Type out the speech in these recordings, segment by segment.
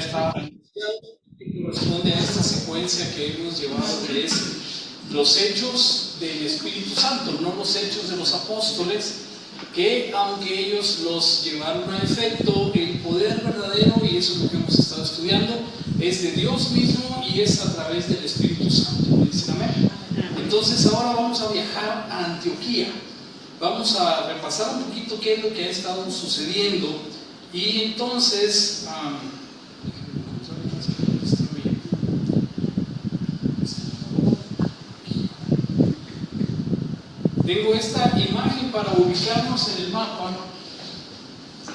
está anunciado, que corresponde a esta secuencia que hemos llevado, que es los hechos del Espíritu Santo, no los hechos de los apóstoles, que aunque ellos los llevaron a efecto, el poder verdadero, y eso es lo que hemos estado estudiando, es de Dios mismo y es a través del Espíritu Santo. ¿Dicen amén? Entonces ahora vamos a viajar a Antioquía. Vamos a repasar un poquito qué es lo que ha estado sucediendo. Y entonces tengo esta imagen para ubicarnos en el mapa,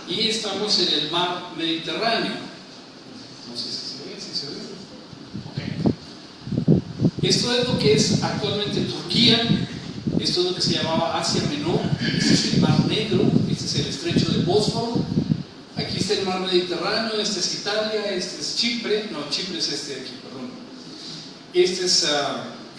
y estamos en el mar Mediterráneo. No sé si se ve, si se ve. Okay. Esto es lo que es actualmente Turquía. Esto es lo que se llamaba Asia Menor. Este es el Mar Negro, este es el estrecho de Bósforo. Aquí está el mar Mediterráneo, este es Italia, este es Chipre, no, Chipre es este de aquí, perdón. Este es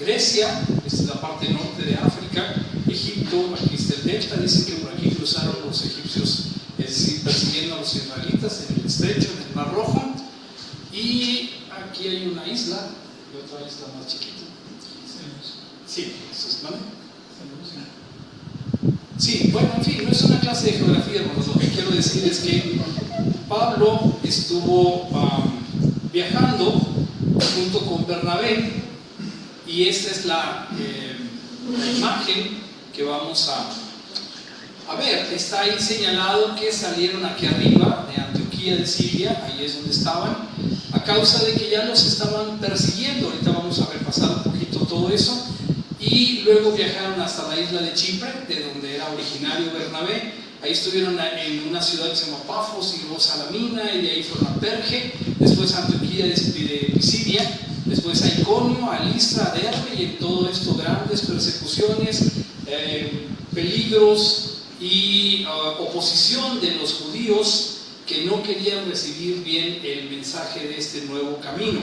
Grecia, esta es la parte norte de África, Egipto, aquí está el delta, dicen que por aquí cruzaron los egipcios, es decir, persiguiendo a los israelitas en el estrecho, en el Mar Rojo. Y aquí hay una isla, y otra isla más chiquita. Sí, eso es, ¿vale? Sí, bueno, en fin, no es una clase de geografía, hermanos. Lo que quiero decir es que Pablo estuvo viajando junto con Bernabé, y esta es la imagen que vamos a ver. Está ahí señalado que salieron aquí arriba de Antioquía de Siria, ahí es donde estaban, a causa de que ya los estaban persiguiendo. Ahorita vamos a repasar un poquito todo eso. Y luego viajaron hasta la isla de Chipre, de donde era originario Bernabé. Ahí estuvieron en una ciudad que se llama Pafos, y luego Salamina, y de ahí fueron a Perge, después a Antioquía de Pisidia, después a Iconio, a Listra, a Derbe, y en todo esto grandes persecuciones, peligros y oposición de los judíos que no querían recibir bien el mensaje de este nuevo camino.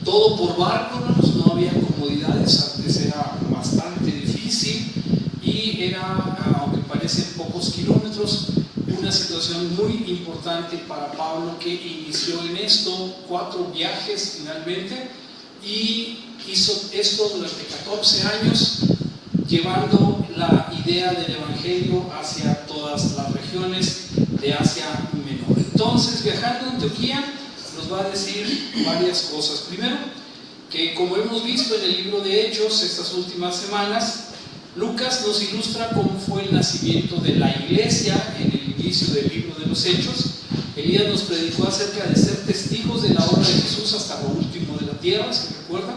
Todo por barco, no había comodidades, antes era bastante difícil, y era, aunque parecen pocos kilómetros, una situación muy importante para Pablo, que inició en esto 4 viajes finalmente, y hizo esto durante 14 años, llevando la idea del Evangelio hacia todas las regiones de Asia Menor. Entonces, viajando a Antioquía, nos va a decir varias cosas. Primero, que como hemos visto en el libro de Hechos estas últimas semanas, Lucas nos ilustra cómo fue el nacimiento de la iglesia en el inicio del libro de los Hechos. Elías nos predicó acerca de ser testigos de la obra de Jesús hasta lo último de la tierra, ¿se recuerdan?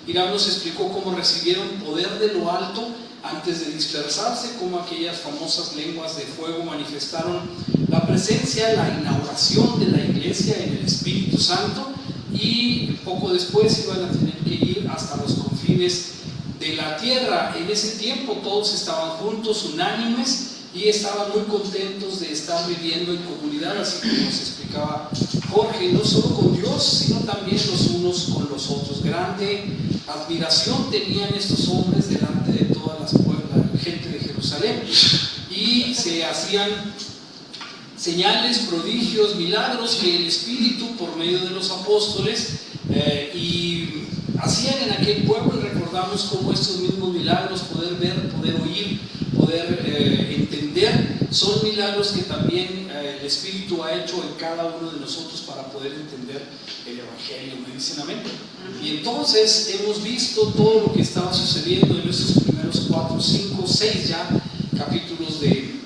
Irán nos explicó cómo recibieron poder de lo alto antes de dispersarse, cómo aquellas famosas lenguas de fuego manifestaron la presencia, la inauguración de la iglesia en el Espíritu Santo, y poco después iban a tener que ir hasta los confines de la tierra. En ese tiempo todos estaban juntos, unánimes, y estaban muy contentos de estar viviendo en comunidad, así como nos explicaba Jorge, no solo con Dios, sino también los unos con los otros. Grande admiración tenían estos hombres delante de toda la gente de Jerusalén, y se hacían señales, prodigios, milagros que el Espíritu, por medio de los apóstoles, y hacían en aquel pueblo. Y recordamos cómo estos mismos milagros, poder ver, poder oír, poder entender, son milagros que también el Espíritu ha hecho en cada uno de nosotros para poder entender el Evangelio. ¿Me dicen amén? Y entonces hemos visto todo lo que estaba sucediendo en estos primeros 4, 5, 6 ya capítulos del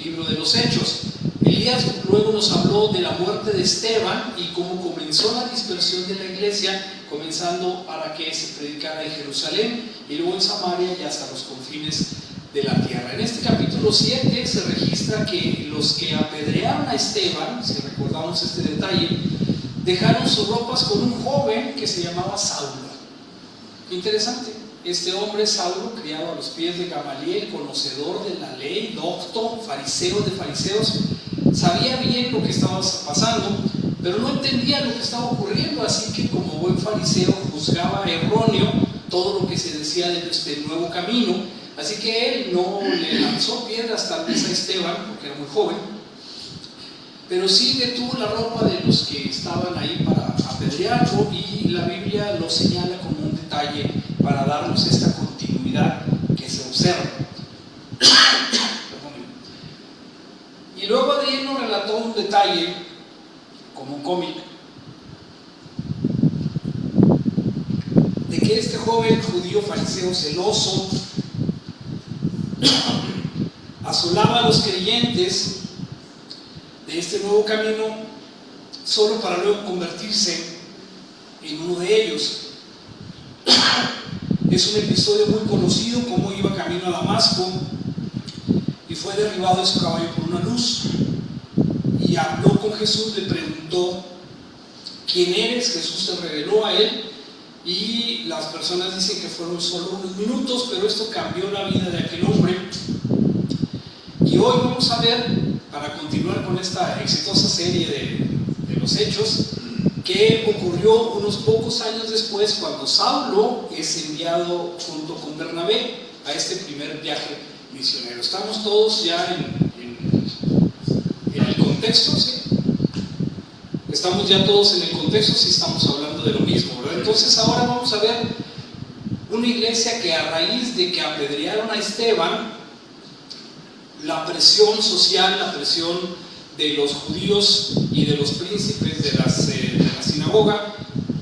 libro de los Hechos. Elías luego nos habló de la muerte de Esteban y cómo comenzó la dispersión de la iglesia, comenzando para que se predicara en Jerusalén y luego en Samaria y hasta los confines de la tierra. En este capítulo 7 se registra que los que apedrearon a Esteban, si recordamos este detalle, dejaron sus ropas con un joven que se llamaba Saulo. Interesante. Este hombre, Saulo, criado a los pies de Gamaliel, conocedor de la ley, docto, fariseo de fariseos, sabía bien lo que estaba pasando, pero no entendía lo que estaba ocurriendo, así que como buen fariseo juzgaba erróneo todo lo que se decía de este nuevo camino. Así que él no le lanzó piedras tal vez a Esteban, porque era muy joven, pero sí detuvo la ropa de los que estaban ahí para apedrearlo, y la Biblia lo señala como un detalle para darnos esta continuidad que se observa. Y luego de ahí nos relató un detalle como un cómic de que este joven judío fariseo celoso asolaba a los creyentes de este nuevo camino solo para luego convertirse en uno de ellos. Es un episodio muy conocido, como iba camino a Damasco y fue derribado de su caballo por una luz, y habló con Jesús, le preguntó: ¿quién eres? Jesús se reveló a él, y las personas dicen que fueron solo unos minutos, pero esto cambió la vida de aquel hombre. Y hoy vamos a ver, para continuar con esta exitosa serie de los hechos, que ocurrió unos pocos años después, cuando Saulo es enviado junto con Bernabé a este primer viaje misionero. Estamos todos ya en el contexto, ¿sí? Estamos ya todos en el contexto, si estamos hablando de lo mismo, ¿verdad? Entonces ahora vamos a ver una iglesia que, a raíz de que apedrearon a Esteban, la presión social, la presión de los judíos y de los príncipes de la sinagoga,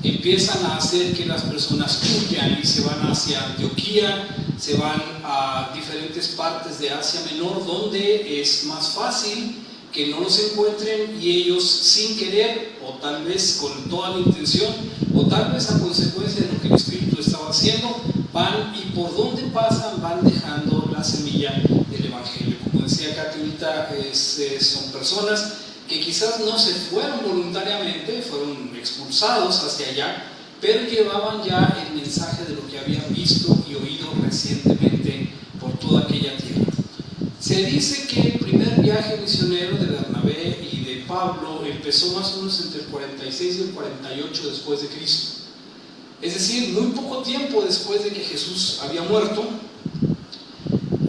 empiezan a hacer que las personas huyan y se van hacia Antioquía, se van a diferentes partes de Asia Menor, donde es más fácil que no los encuentren, y ellos, sin querer, o tal vez con toda la intención, o tal vez a consecuencia de lo que el Espíritu estaba haciendo, van, y por donde pasan van dejando la semilla del Evangelio. Como decía Katy ahorita, son personas que quizás no se fueron voluntariamente, fueron expulsados hacia allá, pero llevaban ya el mensaje de lo que habían visto y oído recientemente por toda aquella tierra. Se dice que el primer viaje misionero de Bernabé y de Pablo empezó más o menos entre el 46 y el 48 después de Cristo. Es decir, muy poco tiempo después de que Jesús había muerto.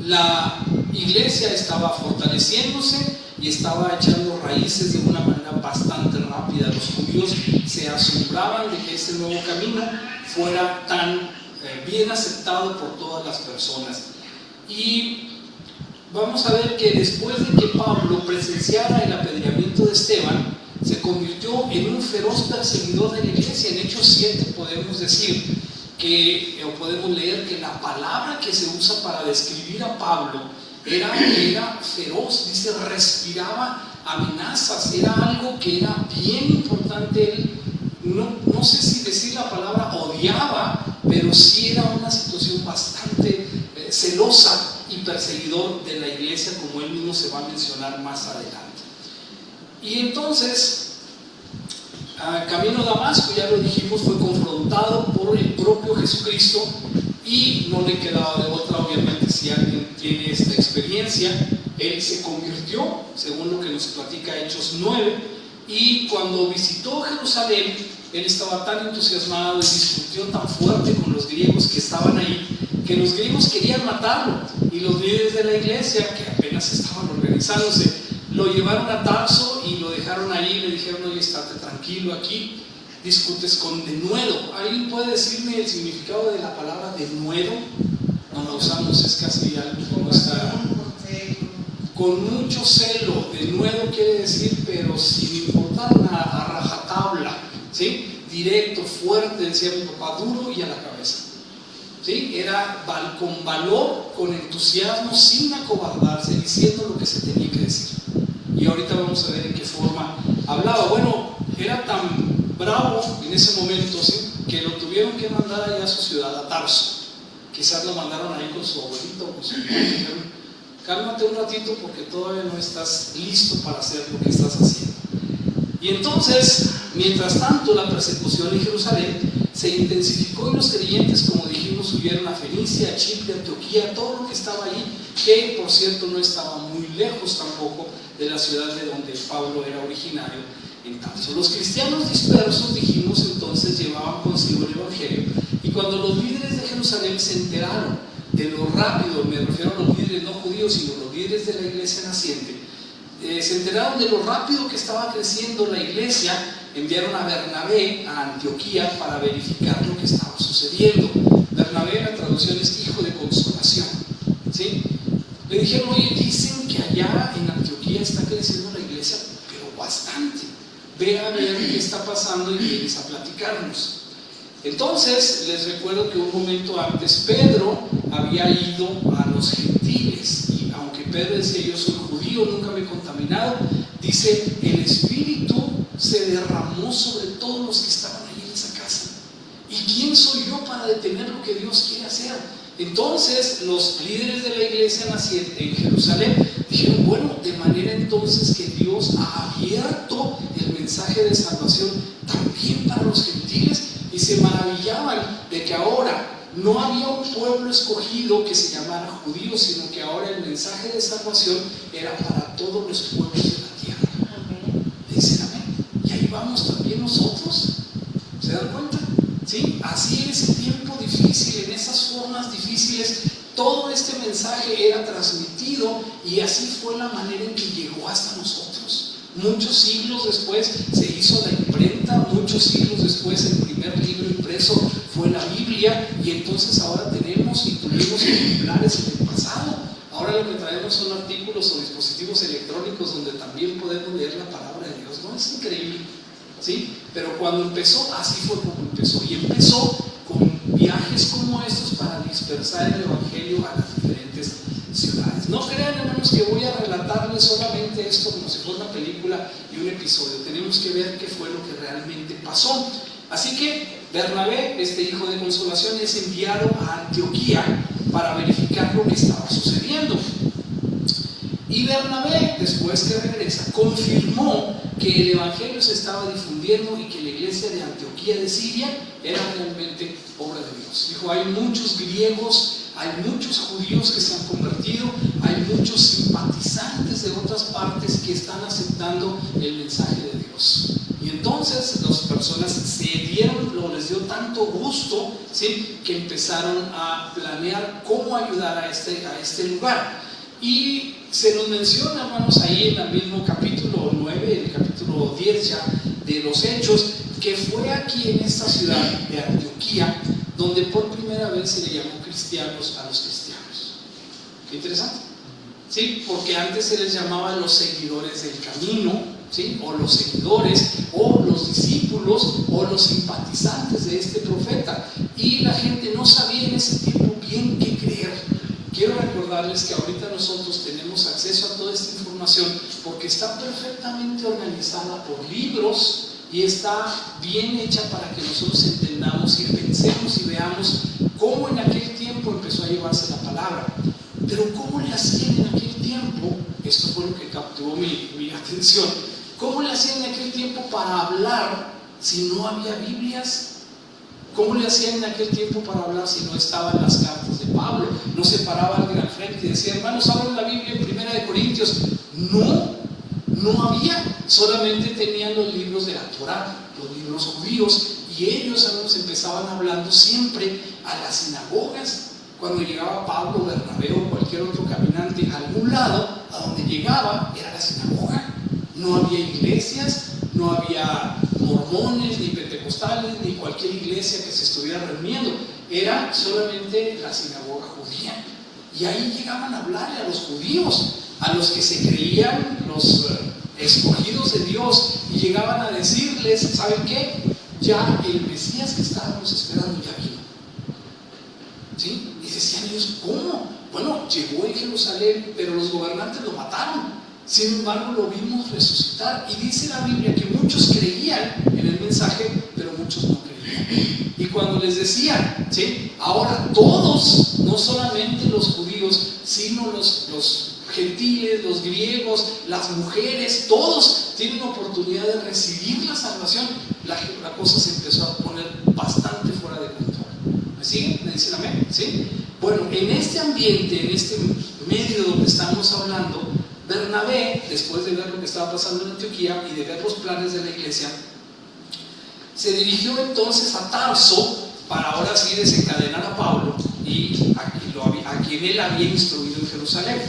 La iglesia estaba fortaleciéndose y estaba echando raíces de una manera bastante rápida. Los judíos se asombraban de que este nuevo camino fuera tan bien aceptado por todas las personas. Y vamos a ver que después de que Pablo presenciara el apedreamiento de Esteban, se convirtió en un feroz perseguidor de la iglesia. En Hechos 7 podemos decir que, o podemos leer que la palabra que se usa para describir a Pablo era feroz. Dice, respiraba amenazas, era algo que era bien importante. Él, no sé si decir la palabra odiaba, pero sí era una situación bastante celosa y perseguidor de la iglesia, como él mismo se va a mencionar más adelante. Y entonces, camino a Damasco, ya lo dijimos, fue confrontado por el propio Jesucristo, y no le quedaba de otra, obviamente. Si alguien tiene esta experiencia, él se convirtió, según lo que nos platica Hechos 9, y cuando visitó Jerusalén, él estaba tan entusiasmado y discutió tan fuerte con los griegos que estaban ahí, que los griegos querían matarlo, y los líderes de la iglesia, que apenas estaban organizándose, lo llevaron a Tarso y lo dejaron ahí. Le dijeron: oye, estate tranquilo aquí, discutes con denuedo. ¿Alguien puede decirme el significado de la palabra denuedo? No la usamos, es casi algo como está. Con mucho celo. Denuedo quiere decir, pero sin importar nada, a rajatabla, ¿sí? Directo, fuerte, decía mi papá, duro y a la cabeza. ¿Sí? Era con valor, con entusiasmo, sin acobardarse, diciendo lo que se tenía que decir. Y ahorita vamos a ver en qué forma hablaba. Bueno, era tan bravo en ese momento, ¿sí?, que lo tuvieron que mandar allá a su ciudad, a Tarso. Quizás lo mandaron ahí con su abuelito, con su hijo. Dijeron: cálmate un ratito porque todavía no estás listo para hacer lo que estás haciendo. Y entonces, mientras tanto, la persecución en Jerusalén se intensificó, y los creyentes, como dijimos, huyeron a Fenicia, a Chipre, a Antioquía, todo lo que estaba ahí, que por cierto no estaba muy lejos tampoco de la ciudad de donde Pablo era originario, en Tarso. Los cristianos dispersos, dijimos entonces, llevaban consigo el Evangelio, y cuando los líderes de Jerusalén se enteraron de lo rápido, me refiero a los líderes no judíos, sino los líderes de la iglesia naciente, se enteraron de lo rápido que estaba creciendo la iglesia, enviaron a Bernabé a Antioquía para verificar lo que estaba sucediendo. Bernabé, la traducción es hijo de consolación, ¿sí? Le dijeron: oye, dicen que allá en Antioquía está creciendo la iglesia, pero bastante. Ve a ver qué está pasando y vienes a platicarnos. Entonces, les recuerdo que un momento antes Pedro había ido a los gentiles, y aunque Pedro decía: yo soy judío, nunca me he contaminado, dice: el Espíritu se derramó sobre todos los que estaban ahí en esa casa. ¿Y quién soy yo para detener lo que Dios quiere hacer? Entonces, los líderes de la iglesia naciente en Jerusalén dijeron: bueno, de manera entonces que Dios ha abierto el mensaje de salvación también para los gentiles. Y se maravillaban de que ahora no había un pueblo escogido que se llamara judío, sino que ahora el mensaje de salvación era para todos los pueblos de la tierra. Amén. Dicen amén. Y ahí vamos también nosotros. ¿Se dan cuenta? ¿Sí? Así en ese tiempo difícil, en esas formas difíciles, todo este mensaje era transmitido, y así fue la manera en que llegó hasta nosotros. Muchos siglos después se hizo la imprenta, muchos siglos después el primer libro impreso fue la Biblia, y entonces ahora tenemos y tuvimos ejemplares en el pasado. Ahora lo que traemos son artículos o dispositivos electrónicos donde también podemos leer la palabra de Dios. ¿No es increíble? ¿Sí? Pero cuando empezó, así fue como empezó, y empezó con viajes como estos para dispersar el evangelio a las diferentes ciudades. No crean, hermanos, que voy a relatarles solamente esto como si fuera una película y un episodio. Tenemos que ver qué fue lo que realmente pasó. Así que Bernabé, este hijo de consolación, es enviado a Antioquía para verificar lo que estaba sucediendo. Y Bernabé, después que regresa, confirmó que el evangelio se estaba difundiendo y que la iglesia de Antioquía de Siria era realmente obra de Dios. Dijo: hay muchos griegos, hay muchos judíos que se han convertido, hay muchos simpatizantes de otras partes que están aceptando el mensaje de Dios. Y entonces las personas se dieron, les dio tanto gusto, ¿sí?, que empezaron a planear cómo ayudar a este lugar. Y se nos menciona, hermanos, ahí en el mismo capítulo 9, el capítulo 10 ya de los Hechos, que fue aquí en esta ciudad de Antioquía donde por primera vez se le llamó cristianos a los cristianos. Qué interesante, ¿sí? Porque antes se les llamaba los seguidores del camino, ¿sí?, o los seguidores, o los discípulos, o los simpatizantes de este profeta, y la gente no sabía en ese tiempo bien qué creer. Quiero recordarles que ahorita nosotros tenemos acceso a toda esta información porque está perfectamente organizada por libros y está bien hecha para que nosotros entendamos y pensemos y veamos cómo en aquel tiempo empezó a llevarse la palabra. Pero ¿cómo le hacían en aquel tiempo? Esto fue lo que capturó mi atención. ¿Cómo le hacían en aquel tiempo para hablar si no había Biblias? ¿Cómo le hacían en aquel tiempo para hablar si no estaban las cartas de Pablo? No se paraba alguien al frente y decía: hermanos, abran la Biblia en 1 Corintios. No había. Solamente tenían los libros de la Torá, los libros judíos, y ellos, hermanos, empezaban hablando siempre a las sinagogas. Cuando llegaba Pablo, Bernabé o cualquier otro caminante a algún lado, a donde llegaba era la sinagoga. No había iglesias, no había mormones, ni pentecostales, ni cualquier iglesia que se estuviera reuniendo. Era solamente la sinagoga judía. Y ahí llegaban a hablarle a los judíos, a los que se creían los escogidos de Dios, y llegaban a decirles: ¿saben qué? Ya el Mesías que estábamos esperando ya vino. ¿Sí? Y decían ellos: ¿cómo? Bueno, llegó en Jerusalén, pero los gobernantes lo mataron. Sin embargo, lo vimos resucitar. Y dice la Biblia que muchos creían en el mensaje, pero muchos no creían. Y cuando les decían, ¿sí?, ahora todos, no solamente los judíos, sino los gentiles, los griegos, las mujeres, todos tienen oportunidad de recibir la salvación, la cosa se empezó a poner bastante fuera de control. ¿Me siguen? ¿Me dicen amén? ¿Sí? Bueno, en este ambiente, en este medio donde estamos hablando, Bernabé, después de ver lo que estaba pasando en Antioquía y de ver los planes de la iglesia, se dirigió entonces a Tarso para ahora sí desencadenar a Pablo y a quien él había instruido en Jerusalén.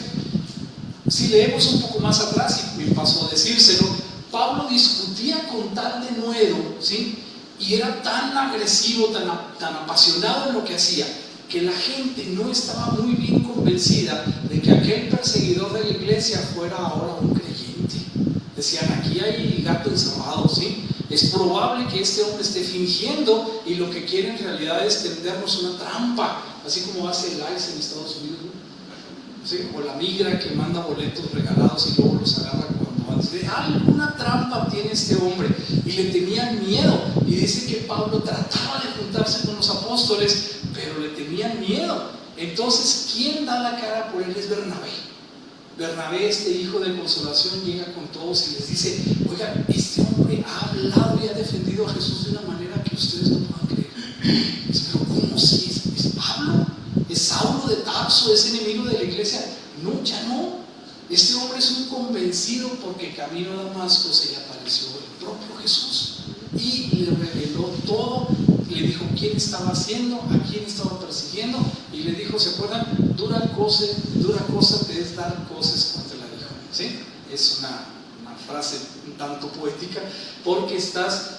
Si leemos un poco más atrás, y me pasó a decírselo, Pablo discutía con tal denuedo, ¿sí? Y era tan agresivo, tan apasionado en lo que hacía, que la gente no estaba muy bien convencida de que aquel perseguidor de la iglesia fuera ahora un creyente. Decían, aquí hay gato encerrado, ¿sí? Es probable que este hombre esté fingiendo y lo que quiere en realidad es tendernos una trampa, así como hace el ICE en Estados Unidos, ¿no? ¿Sí? O la migra que manda boletos regalados y luego los agarra cuando van. Alguna trampa tiene este hombre, y le tenían miedo. Y dice que Pablo trataba de juntarse con los apóstoles, pero le tenían miedo. Entonces, ¿quién da la cara por él? Es Bernabé. Bernabé, este hijo de consolación, llega con todos y les dice: oigan, este hombre ha hablado y ha defendido a Jesús de una manera que ustedes no puedan creer. Dice, pero ¿cómo si es Pablo? ¿Es Saulo de Tarso? ¿Es enemigo de la iglesia? No, ya no. Este hombre es un convencido, porque camino a Damasco se le apareció el propio Jesús y le reveló todo. Le dijo quién estaba haciendo, a quién estaba persiguiendo, y le dijo, ¿se acuerdan? Dura cosa te es dar cosas contra la hija, ¿sí? Es una frase un tanto poética, porque estás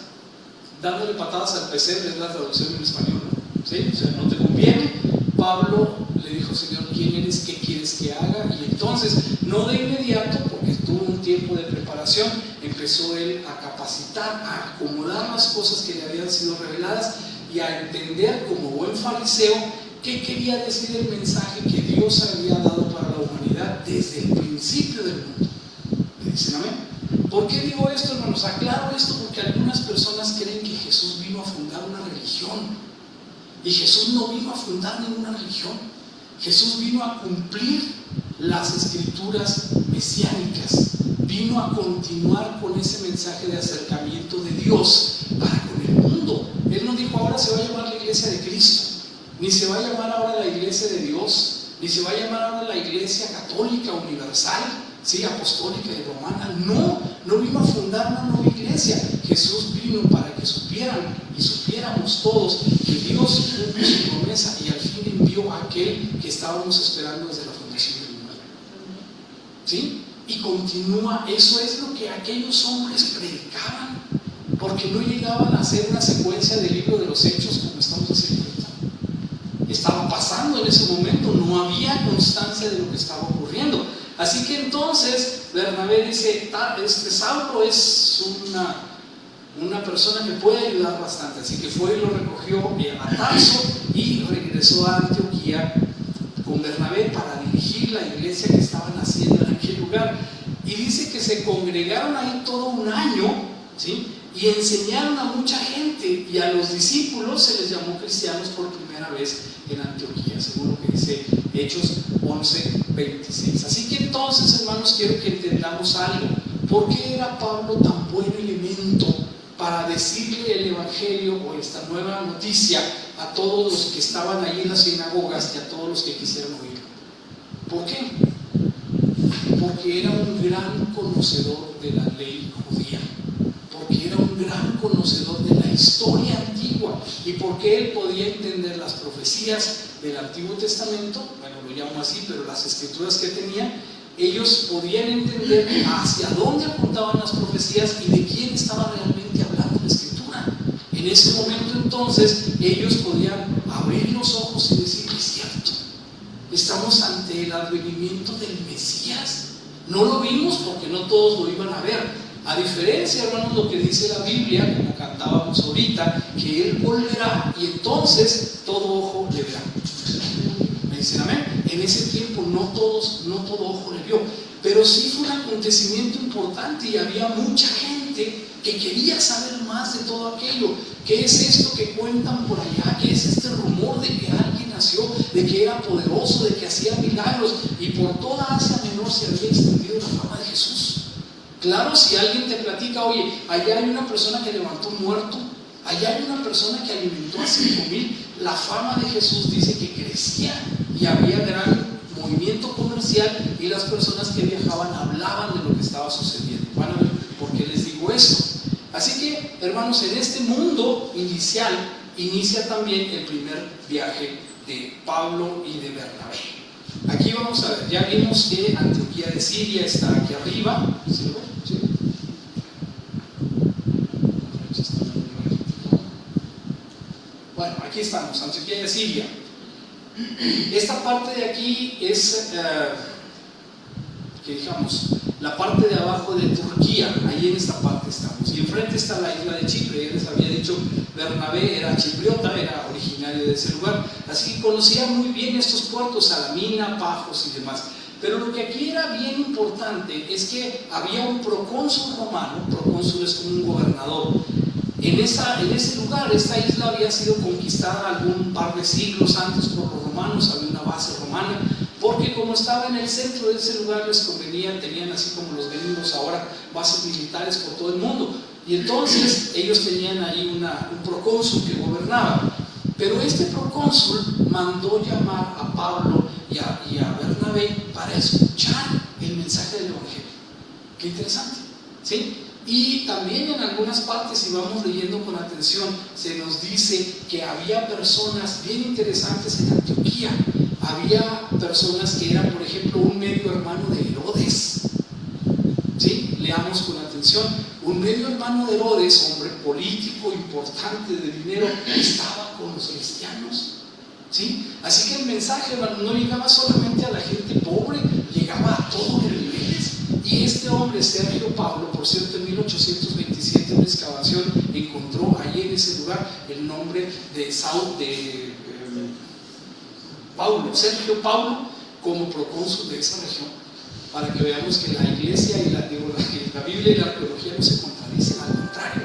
dándole patadas al pesebre, es la traducción en español, ¿no? ¿Sí? O sea, no te conviene. Pablo le dijo, Señor, ¿quién eres? ¿Qué quieres que haga? Y entonces, no de inmediato, porque tuvo un tiempo de preparación, empezó él a capacitar, a acomodar las cosas que le habían sido reveladas y a entender como buen fariseo qué quería decir el mensaje que Dios había dado para la humanidad desde el principio del mundo. ¿Me dicen amén? ¿Por qué digo esto, hermanos? Aclaro esto porque algunas personas creen que Jesús vino a fundar una religión. Y Jesús no vino a fundar ninguna religión. Jesús vino a cumplir las escrituras mesiánicas. Vino a continuar con ese mensaje de acercamiento de Dios para con el mundo. Él no dijo, ahora se va a llamar la iglesia de Cristo, ni se va a llamar ahora la iglesia de Dios, ni se va a llamar ahora la iglesia católica universal, ¿sí? Apostólica y romana. No vino a fundar una nueva iglesia. Jesús vino para que supieran y supiéramos todos que Dios cumple su promesa y al fin envió a aquel que estábamos esperando desde la fundación del mundo, ¿sí? Y continúa. Eso es lo que aquellos hombres predicaban, porque no llegaban a hacer una secuencia del libro de los Hechos como estamos haciendo ahorita. Estaba pasando en ese momento, no había constancia de lo que estaba ocurriendo. Así que entonces Bernabé dice, Saulo es una persona que puede ayudar bastante. Así que fue y lo recogió a Tarso y regresó a Antioquía con Bernabé para dirigir la iglesia que estaban haciendo en aquel lugar. Y dice que se congregaron ahí todo un año, ¿sí? Y enseñaron a mucha gente, y a los discípulos se les llamó cristianos por primera vez en Antioquía, según lo que dice Hechos 11:26. Así que entonces, hermanos, quiero que entendamos algo. ¿Por qué era Pablo tan buen elemento para decirle el evangelio o esta nueva noticia a todos los que estaban ahí en las sinagogas y a todos los que quisieran oírlo? ¿Por qué? Porque era un gran conocedor de la ley judía, porque era un gran conocedor de la historia antigua, y porque él podía entender las profecías del Antiguo Testamento. Bueno, lo llamo así, pero las escrituras que tenía, ellos podían entender hacia dónde apuntaban las profecías y de quién estaba realmente hablando la escritura. En ese momento entonces ellos podían abrir los ojos y decir, es cierto, estamos ante el advenimiento del Mesías. No lo vimos porque no todos lo iban a ver. A diferencia, hermanos, lo que dice la Biblia, como cantábamos ahorita, que Él volverá y entonces todo ojo le verá. ¿Me dicen amén? En ese tiempo no todo ojo le vio, pero sí fue un acontecimiento importante y había mucha gente que quería saber más de todo aquello. ¿Qué es esto que cuentan por allá? ¿Qué es este rumor de que alguien nació, de que era poderoso, de que hacía milagros? Y por toda Asia Menor se había extendido la fama de Jesús. Claro, si alguien te platica, oye, allá hay una persona que levantó un muerto, allá hay una persona que alimentó a 5,000, la fama de Jesús dice que crecía y había gran movimiento comercial y las personas que viajaban hablaban de lo que estaba sucediendo. Van a ver por qué les digo esto. Así que, hermanos, en este mundo inicial inicia también el primer viaje de Pablo y de Bernabé. Aquí vamos a ver, ya vimos que Antioquía de Siria está aquí arriba. ¿Sí lo ven? ¿Sí? Bueno, aquí estamos, Antioquía de Siria. Esta parte de aquí es, que digamos, la parte de abajo de Turquía. Ahí en esta parte estamos. Y enfrente está la isla de Chipre. Ya les había dicho, Bernabé era chipriota, era originario de ese lugar. Así que conocía muy bien estos puertos, Salamina, Pafos y demás. Pero lo que aquí era bien importante es que había un procónsul romano. Procónsul es como un gobernador. En ese lugar, esta isla había sido conquistada algún par de siglos antes por los romanos, había una base romana, porque como estaba en el centro de ese lugar les convenía, tenían así como los gringos ahora, bases militares por todo el mundo, y entonces ellos tenían ahí un procónsul que gobernaba. Pero este procónsul mandó llamar a Pablo y a Bernabé para escuchar el mensaje del Evangelio. Qué interesante, ¿sí? Y también en algunas partes, si vamos leyendo con atención, se nos dice que había personas bien interesantes en Antioquía. Había personas que eran, por ejemplo, un medio hermano de Herodes. ¿Sí? Leamos con atención. Un medio hermano de Herodes, hombre político, importante, de dinero, estaba con los cristianos. ¿Sí? Así que el mensaje, hermano, no llegaba solamente a la gente pobre, llegaba a todos los niveles. Y este hombre, Sergio Pablo, por cierto, en 1827 en una excavación encontró allí en ese lugar el nombre de Paulo, Sergio Paulo, como procónsul de esa región, para que veamos que la iglesia y la Biblia y la arqueología no se contradicen, al contrario.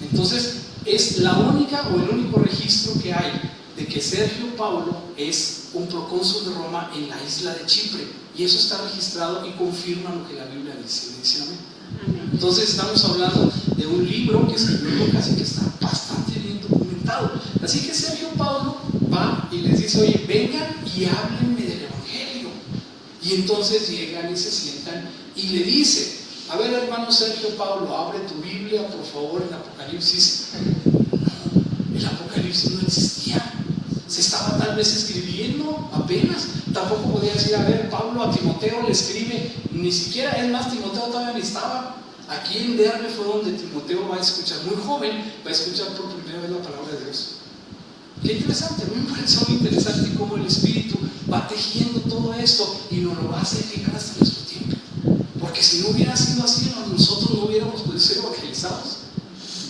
Entonces, es la única o el único registro que hay de que Sergio Paulo es un procónsul de Roma en la isla de Chipre, y eso está registrado y confirma lo que la Biblia dice. ¿Dice amén? Entonces estamos hablando de un libro que escribió Lucas y que está bastante bien documentado. Así que Sergio Paulo va y les dice: oye, vengan y háblenme del Evangelio. Y entonces llegan y se sientan y le dice: a ver, hermano Sergio Paulo, abre tu Biblia por favor en Apocalipsis. No, el Apocalipsis no existía, se estaba tal vez escribiendo apenas. Tampoco podía decir: a ver, Pablo a Timoteo le escribe, ni siquiera, es más, Timoteo todavía ni estaba. Aquí en Derbe fue donde Timoteo va a escuchar, muy joven, va a escuchar por primera vez la palabra de Dios. Qué interesante, a mí me parece muy interesante cómo el Espíritu va tejiendo todo esto y nos lo va a hacer llegar hasta nuestro tiempo. Porque si no hubiera sido así, nosotros no hubiéramos podido ser evangelizados.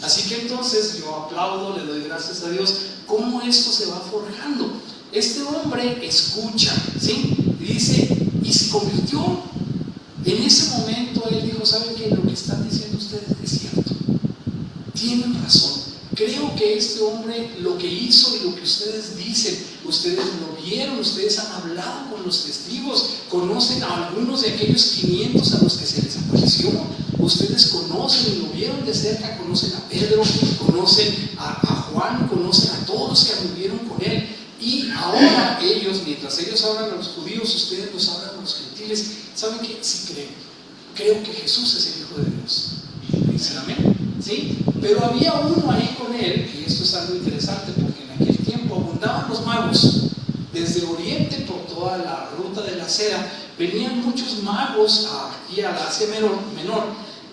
Así que entonces yo aplaudo, le doy gracias a Dios, cómo esto se va forjando. Este hombre escucha, ¿sí? Y dice, y se convirtió. En ese momento él dijo: ¿saben qué? Lo que están diciendo ustedes es cierto. Tienen razón. Creo que este hombre lo que hizo y lo que ustedes dicen, ustedes lo vieron, ustedes han hablado con los testigos, conocen a algunos de aquellos 500 a los que se les apareció. Ustedes conocen y lo vieron de cerca, conocen a Pedro, conocen a Juan, conocen a todos los que anduvieron con él. Y ahora ellos, mientras ellos hablan a los judíos, ustedes los hablan a los gentiles. ¿Saben qué? Sí creo que Jesús es el Hijo de Dios. ¿Dicen amén? ¿Sí? Pero había uno ahí con él, y esto es algo interesante porque en aquel tiempo abundaban los magos. Desde Oriente, por toda la ruta de la seda, venían muchos magos aquí a la Asia Menor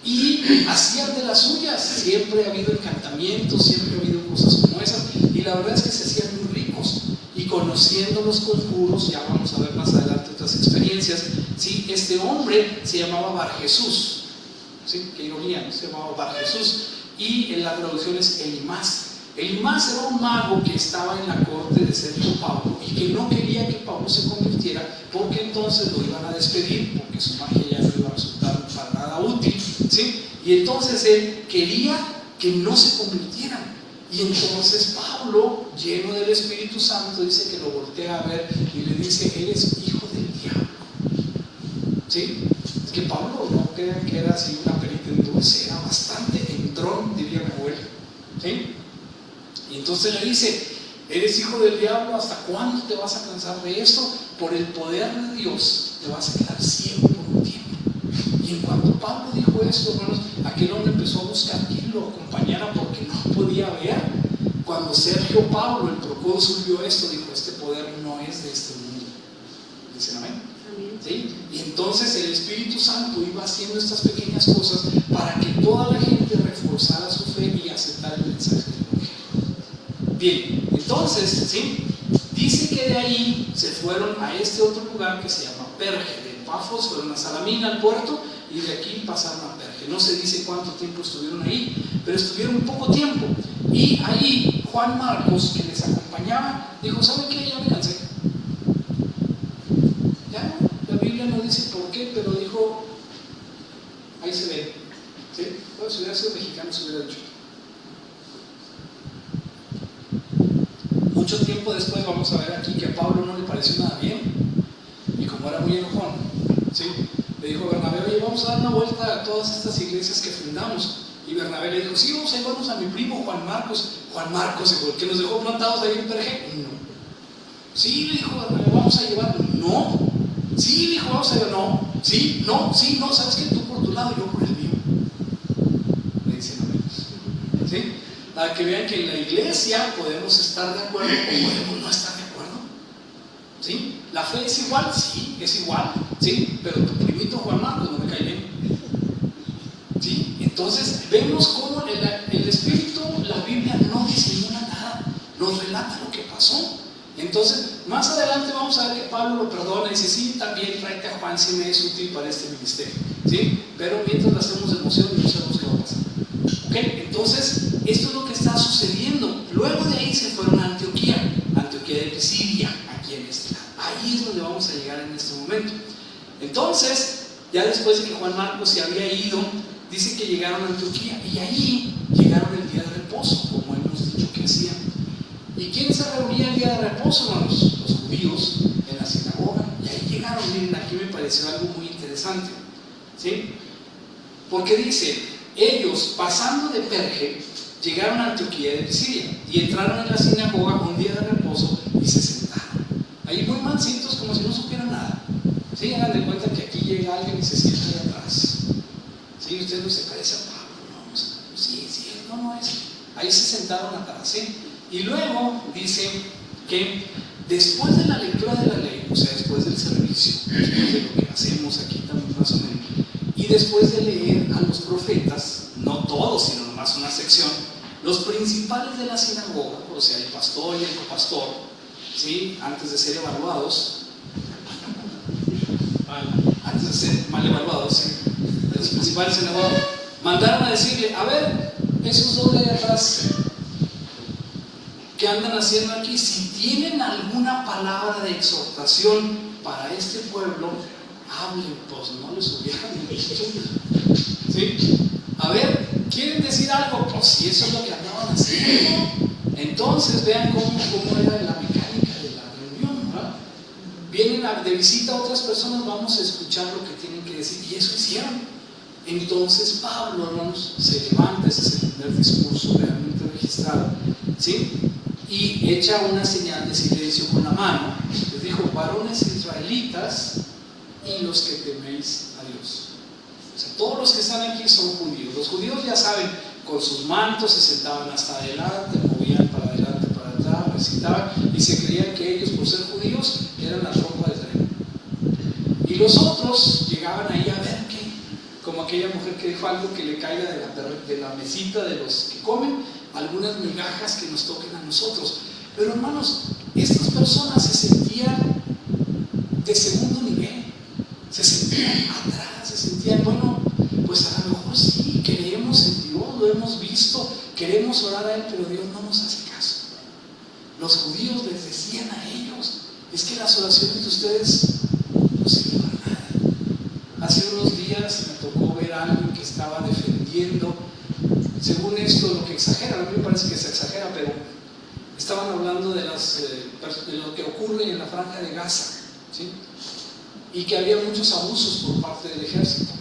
y hacían de las suyas. Siempre ha habido encantamientos, siempre ha habido cosas como esas, y la verdad es que se hacían muy ricos. Y conociendo los conjuros, ya vamos a ver más adelante otras experiencias, ¿sí? Este hombre se llamaba Bar Jesús, ¿sí? Qué ironía, ¿no? Se llamaba Bar Jesús, y en la traducción es Elimás. Elimás era un mago que estaba en la corte de Sergio Pablo y que no quería que Pablo se convirtiera, porque entonces lo iban a despedir, porque su magia ya no iba a resultar para nada útil, ¿sí? Y entonces él quería que no se convirtieran. Y entonces Pablo, lleno del Espíritu Santo, dice que lo voltea a ver y le dice: eres hijo del diablo. ¿Sí? Es que Pablo, no crean que era así una perita en dulce, era bastante entrón, diría mi abuelo. ¿Sí? Y entonces le dice: eres hijo del diablo, ¿hasta cuándo te vas a cansar de esto? Por el poder de Dios te vas a quedar ciego por un tiempo. Y en cuanto Pablo dijo esto, hermanos, aquel hombre empezó a buscar quien lo acompañara porque no podía ver. Cuando Sergio Pablo, el procónsul, vio esto, dijo: este poder no es de este mundo. Dicen amén. ¿Sí? Y entonces el Espíritu Santo iba haciendo estas pequeñas cosas para que toda la gente reforzara su fe y aceptara el mensaje del Evangelio. Bien, entonces, ¿sí? Dice que de ahí se fueron a este otro lugar que se llama Perge. De Pafos fueron a Salamina, al puerto, y de aquí pasaron a Perge. No se dice cuánto tiempo estuvieron ahí, pero estuvieron un poco tiempo. Y ahí Juan Marcos, que les acompañaba, dijo: ¿saben qué? Ya me cansé. Ya no, la Biblia no dice por qué, pero dijo, ahí se ve. ¿Sí? Bueno, si hubiera sido mexicano, se hubiera dicho. Mucho tiempo después vamos a ver aquí que a Pablo no le pareció nada bien, y como era muy enojón, ¿sí? Le dijo a Bernabé: oye, vamos a dar una vuelta a todas estas iglesias que fundamos. Y Bernabé le dijo: sí, vamos a llevarnos a mi primo Juan Marcos. Juan Marcos, el que nos dejó plantados ahí en Perge. No. Sí, le dijo Bernabé: vamos a llevarlo. No. Sí, dijo: vamos a llevar. No. Sí, no, sí, no. ¿Sabes qué? Tú por tu lado y yo por el mío. Le dicen amén. ¿Sí? Para que vean que en la iglesia podemos estar de acuerdo o podemos no estar de acuerdo. ¿Sí? ¿La fe es igual? Sí, es igual. ¿Sí? Pero tu primito Juan Marcos no me cae bien. ¿Sí? Entonces vemos cómo el Espíritu, la Biblia no disimula nada, nos relata lo que pasó. Entonces, más adelante vamos a ver que Pablo lo perdona y dice: sí, también tráete a Juan si me es útil para este ministerio. ¿Sí? Pero mientras lo hacemos de emoción, no sabemos qué va a pasar. ¿Ok? Entonces, esto es lo que está sucediendo. Luego de ahí se fueron a Antioquía de Pisidia, aquí en este lado. Ahí es donde vamos a llegar en este momento. Entonces, ya después de que Juan Marcos se había ido, dice que llegaron a Antioquía, y ahí llegaron el día de reposo, como hemos dicho que hacían. ¿Y quién se reunía el día de reposo, hermanos? Los judíos en la sinagoga. Y ahí llegaron. Miren, aquí me pareció algo muy interesante, ¿sí? Porque dice: ellos, pasando de Perge, llegaron a Antioquía de Pisidia y entraron en la sinagoga un día de reposo y se sentaron. Ahí muy mansitos, como si no supieran nada. ¿Sí? Hagan de cuenta que aquí llega alguien y se sienta ahí atrás. ¿Sí? Usted no se parece a Pablo, ¿no? Sí, no es. Ahí se sentaron atrás, ¿sí? Y luego dice que después de la lectura de la ley, o sea, después del servicio, después de lo que hacemos aquí también más o menos, y después de leer a los profetas, no todos, sino nomás una sección, los principales de la sinagoga, o sea, el pastor y el copastor, ¿sí? Antes de ser evaluados, antes de ser mal evaluados, ¿sí? Los principales sinagogas mandaron a decirle: a ver, esos dos de atrás, ¿qué andan haciendo aquí? Si tienen alguna palabra de exhortación para este pueblo, hablen. Pues no les hubieran dicho. ¿Sí? A ver, ¿quieren decir algo? Pues si eso es lo que andaban haciendo. Entonces vean cómo era la mecánica de la reunión, ¿verdad? Vienen de visita a otras personas, vamos a escuchar lo que tienen que decir, y eso hicieron. Entonces Pablo, hermanos, se levanta. Ese es el primer discurso realmente registrado, ¿sí? Y echa una señal de silencio con la mano. Les dijo: varones israelitas y los que teméis a Dios. O sea, todos los que están aquí son judíos. Los judíos, ya saben, con sus mantos se sentaban hasta adelante, movían para adelante, para atrás, recitaban, y se creían que ellos, por ser judíos, eran la tropa de Israel. Y los otros llegaban ahí a ver qué, como aquella mujer que dijo algo que le caiga de la mesita de los que comen, algunas migajas que nos toquen a nosotros. Pero hermanos, estas personas se sentían de segundo nivel, se sentían atrás, se sentían: bueno, pues a lo mejor sí, creemos en Dios, lo hemos visto, queremos orar a Él, pero Dios no nos hace caso. Los judíos les decían a ellos: es que las oraciones de ustedes no sirven para nada. Hace unos días me tocó ver a alguien que estaba defendiendo, según esto, lo que exagera, a mí me parece que se exagera, pero estaban hablando de lo que ocurre en la franja de Gaza, ¿sí? Y que había muchos abusos por parte del ejército.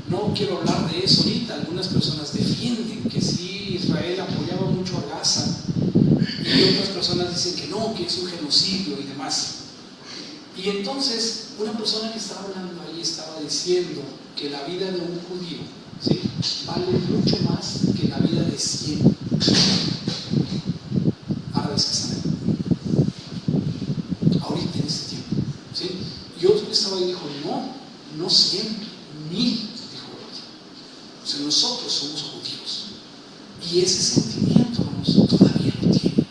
No quiero hablar de eso ahorita. Algunas personas defienden que sí, Israel apoyaba mucho a Gaza, y otras personas dicen que no, que es un genocidio y demás. Y entonces una persona que estaba hablando ahí estaba diciendo que la vida de un judío, ¿sí?, vale mucho más que la vida de 100 árabes que están ahí ahorita en este tiempo, ¿sí? no 100, 1000, dijo el otro. O sea, nosotros somos judíos. Y ese sentimiento, hermanos, todavía lo tiene.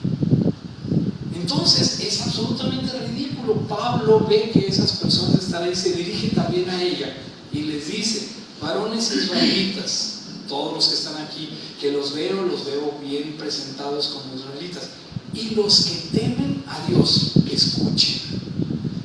Entonces, es absolutamente ridículo. Pablo ve que esas personas están ahí, se dirige también a ella y les dice: varones israelitas, todos los que están aquí, que los veo bien presentados como israelitas, y los que temen a Dios, escuchen.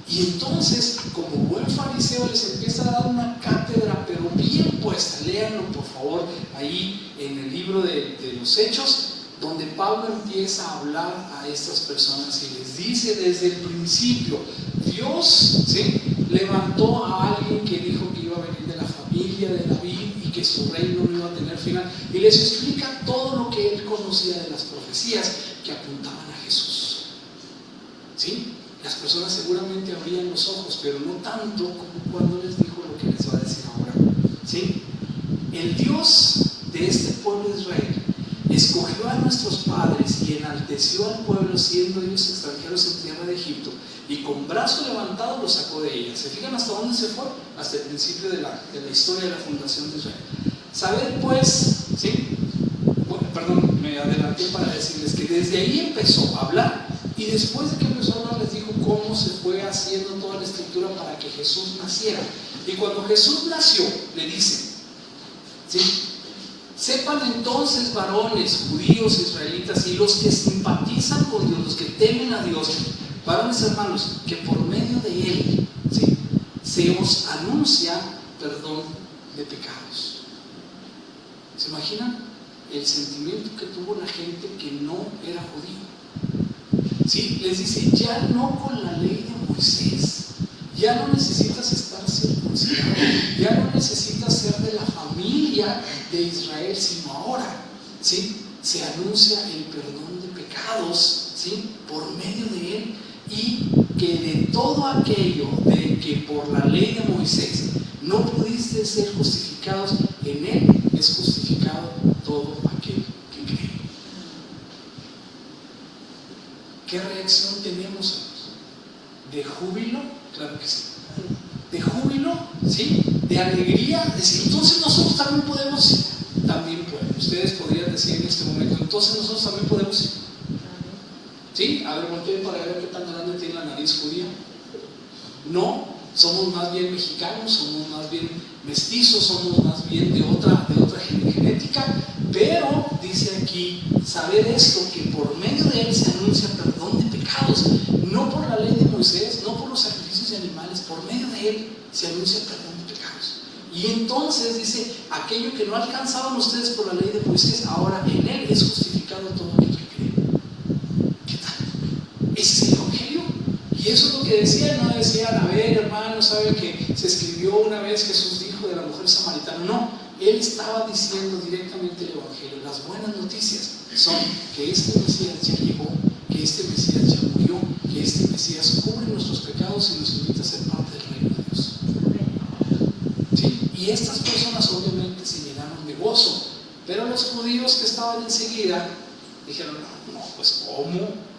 Y entonces, como buen fariseo, les empieza a dar una cátedra, pero bien puesta. Léanlo por favor ahí en el libro de los Hechos, donde Pablo empieza a hablar a estas personas y les dice desde el principio: Dios, ¿sí?, levantó a alguien que dijo que iba a venir de la familia de David y que su reino no iba a tener final, y les explica todo lo que él conocía de las profecías que apuntaban a Jesús. ¿Sí? Las personas seguramente abrían los ojos, pero no tanto como cuando les dijo lo que les va a decir ahora. ¿Sí? El Dios de este pueblo de Israel escogió a nuestros padres y enalteció al pueblo, siendo ellos extranjeros en tierra de Egipto, y con brazo levantado los sacó de ella. ¿Se fijan hasta dónde se fue? Hasta el principio de la historia de la fundación de Israel. Sabed pues, ¿sí? Bueno, perdón, me adelanté para decirles que desde ahí empezó a hablar, y después de que empezó a hablar les dijo cómo se fue haciendo toda la estructura para que Jesús naciera. Y cuando Jesús nació, le dice, ¿sí?, sepan entonces, varones, judíos, israelitas, y los que simpatizan con Dios, los que temen a Dios, varones hermanos, que por medio de Él, ¿sí?, se os anuncia perdón de pecados. ¿Se imaginan el sentimiento que tuvo la gente que no era judío? ¿Sí? Les dice: ya no con la ley de Moisés, ya no necesitas estar circuncidado, ya no necesitas ser de la familia de Israel, sino ahora, ¿sí?, se anuncia el perdón de pecados, ¿sí?, por medio de Él, y que de todo aquello de que por la ley de Moisés no pudiste ser justificados, en Él es justificado todo aquel que cree. ¿Qué reacción tenemos? ¿De júbilo? Claro que sí. ¿De júbilo? ¿Sí? ¿De alegría? Decir, entonces nosotros también podemos ir. También pueden. Ustedes podrían decir en este momento, entonces nosotros también podemos ir. ¿Sí? A ver, volteen para ver qué tan grande tiene la nariz judía. No, somos más bien mexicanos, somos más bien mestizos, somos más bien de otra genética, pero dice aquí: saber esto, que por medio de Él se anuncia perdón de pecados, no por la ley de Moisés, no por los sacrificios de animales, por medio de Él se anuncia perdón de pecados. Y entonces dice: aquello que no alcanzaban ustedes por la ley de Moisés, ahora en Él es justificado todo aquel que cree. ¿Qué tal? Ese es el Evangelio. Y eso es lo que decían. No decían: a ver, hermano, ¿sabe que se escribió una vez Jesús dijo de la mujer samaritana? No, Él estaba diciendo directamente el Evangelio. Las buenas noticias son que este Mesías ya llegó, que este Mesías ya murió, que este Mesías cubre nuestros pecados y nos invita a ser parte del reino de Dios. ¿Sí? Y estas personas obviamente se llenaron de gozo, pero los judíos que estaban enseguida dijeron: no, pues ¿cómo?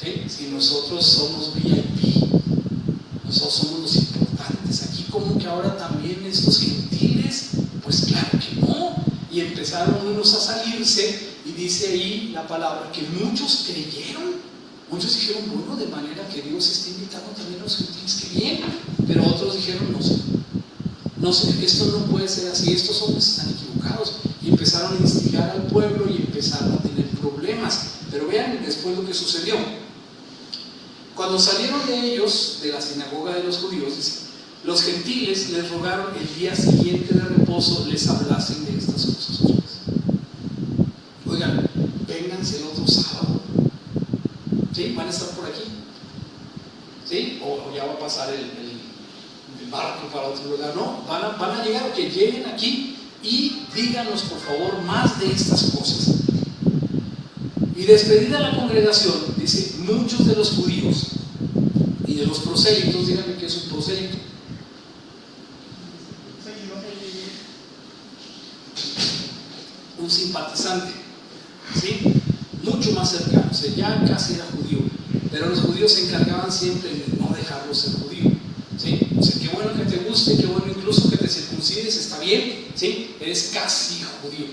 ¿Sí? Si nosotros somos VIP, nosotros somos los importantes aquí, ¿cómo que ahora también estos gentiles? Pues claro que no. Y empezaron unos a salirse, y dice ahí la palabra que muchos creyeron. Muchos dijeron: bueno, de manera que Dios está invitando también a los gentiles, que bien. Pero otros dijeron: no sé, esto no puede ser así, estos hombres están equivocados. Y empezaron a instigar al pueblo y empezaron a tener problemas. Pero vean después lo que sucedió. Cuando salieron de ellos, de la sinagoga de los judíos, los gentiles les rogaron el día siguiente de reposo les hablasen de estas cosas. Oigan, vénganse el otro sábado. ¿Sí? ¿Van a estar por aquí? ¿Sí? O ya va a pasar el barco para otro lugar. No, van a llegar, que lleguen aquí y díganos por favor más de estas cosas. Y despedida la congregación, dice: muchos de los judíos y de los prosélitos. Díganme qué es un prosélito. Un simpatizante, ¿sí? Mucho más cercano, o sea, ya casi era judío, pero los judíos se encargaban siempre de no dejarlo ser judío, ¿sí? O sea, qué bueno que te guste, qué bueno incluso que te circuncides, está bien, ¿sí? Eres casi judío.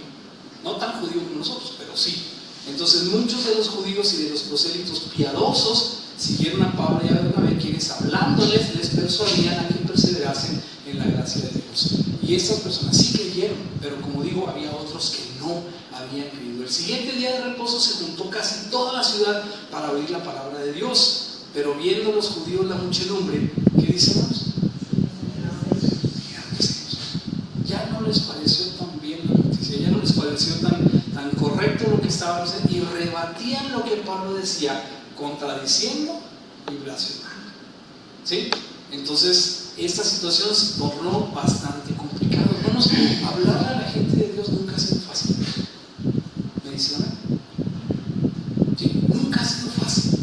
No tan judío como nosotros, pero sí. Entonces muchos de los judíos y de los prosélitos piadosos siguieron a Pablo y a Bernabé, quienes hablándoles les persuadían a que perseverasen en la gracia de Dios. Y estas personas sí creyeron, pero como digo, había otros que no habían creído. El siguiente día de reposo se juntó casi toda la ciudad para oír la palabra de Dios. Pero viendo los judíos la muchedumbre, ¿qué dicen? Ya no les pareció tan bien la noticia, ya no les pareció tan correcto lo que estaban haciendo, y rebatían lo que Pablo decía, contradiciendo y blasfemando. ¿Sí? Entonces, esta situación se tornó bastante complicada. Hermanos, hablar a la gente de Dios nunca ha sido fácil. ¿Me dicen amén? Sí, nunca ha sido fácil.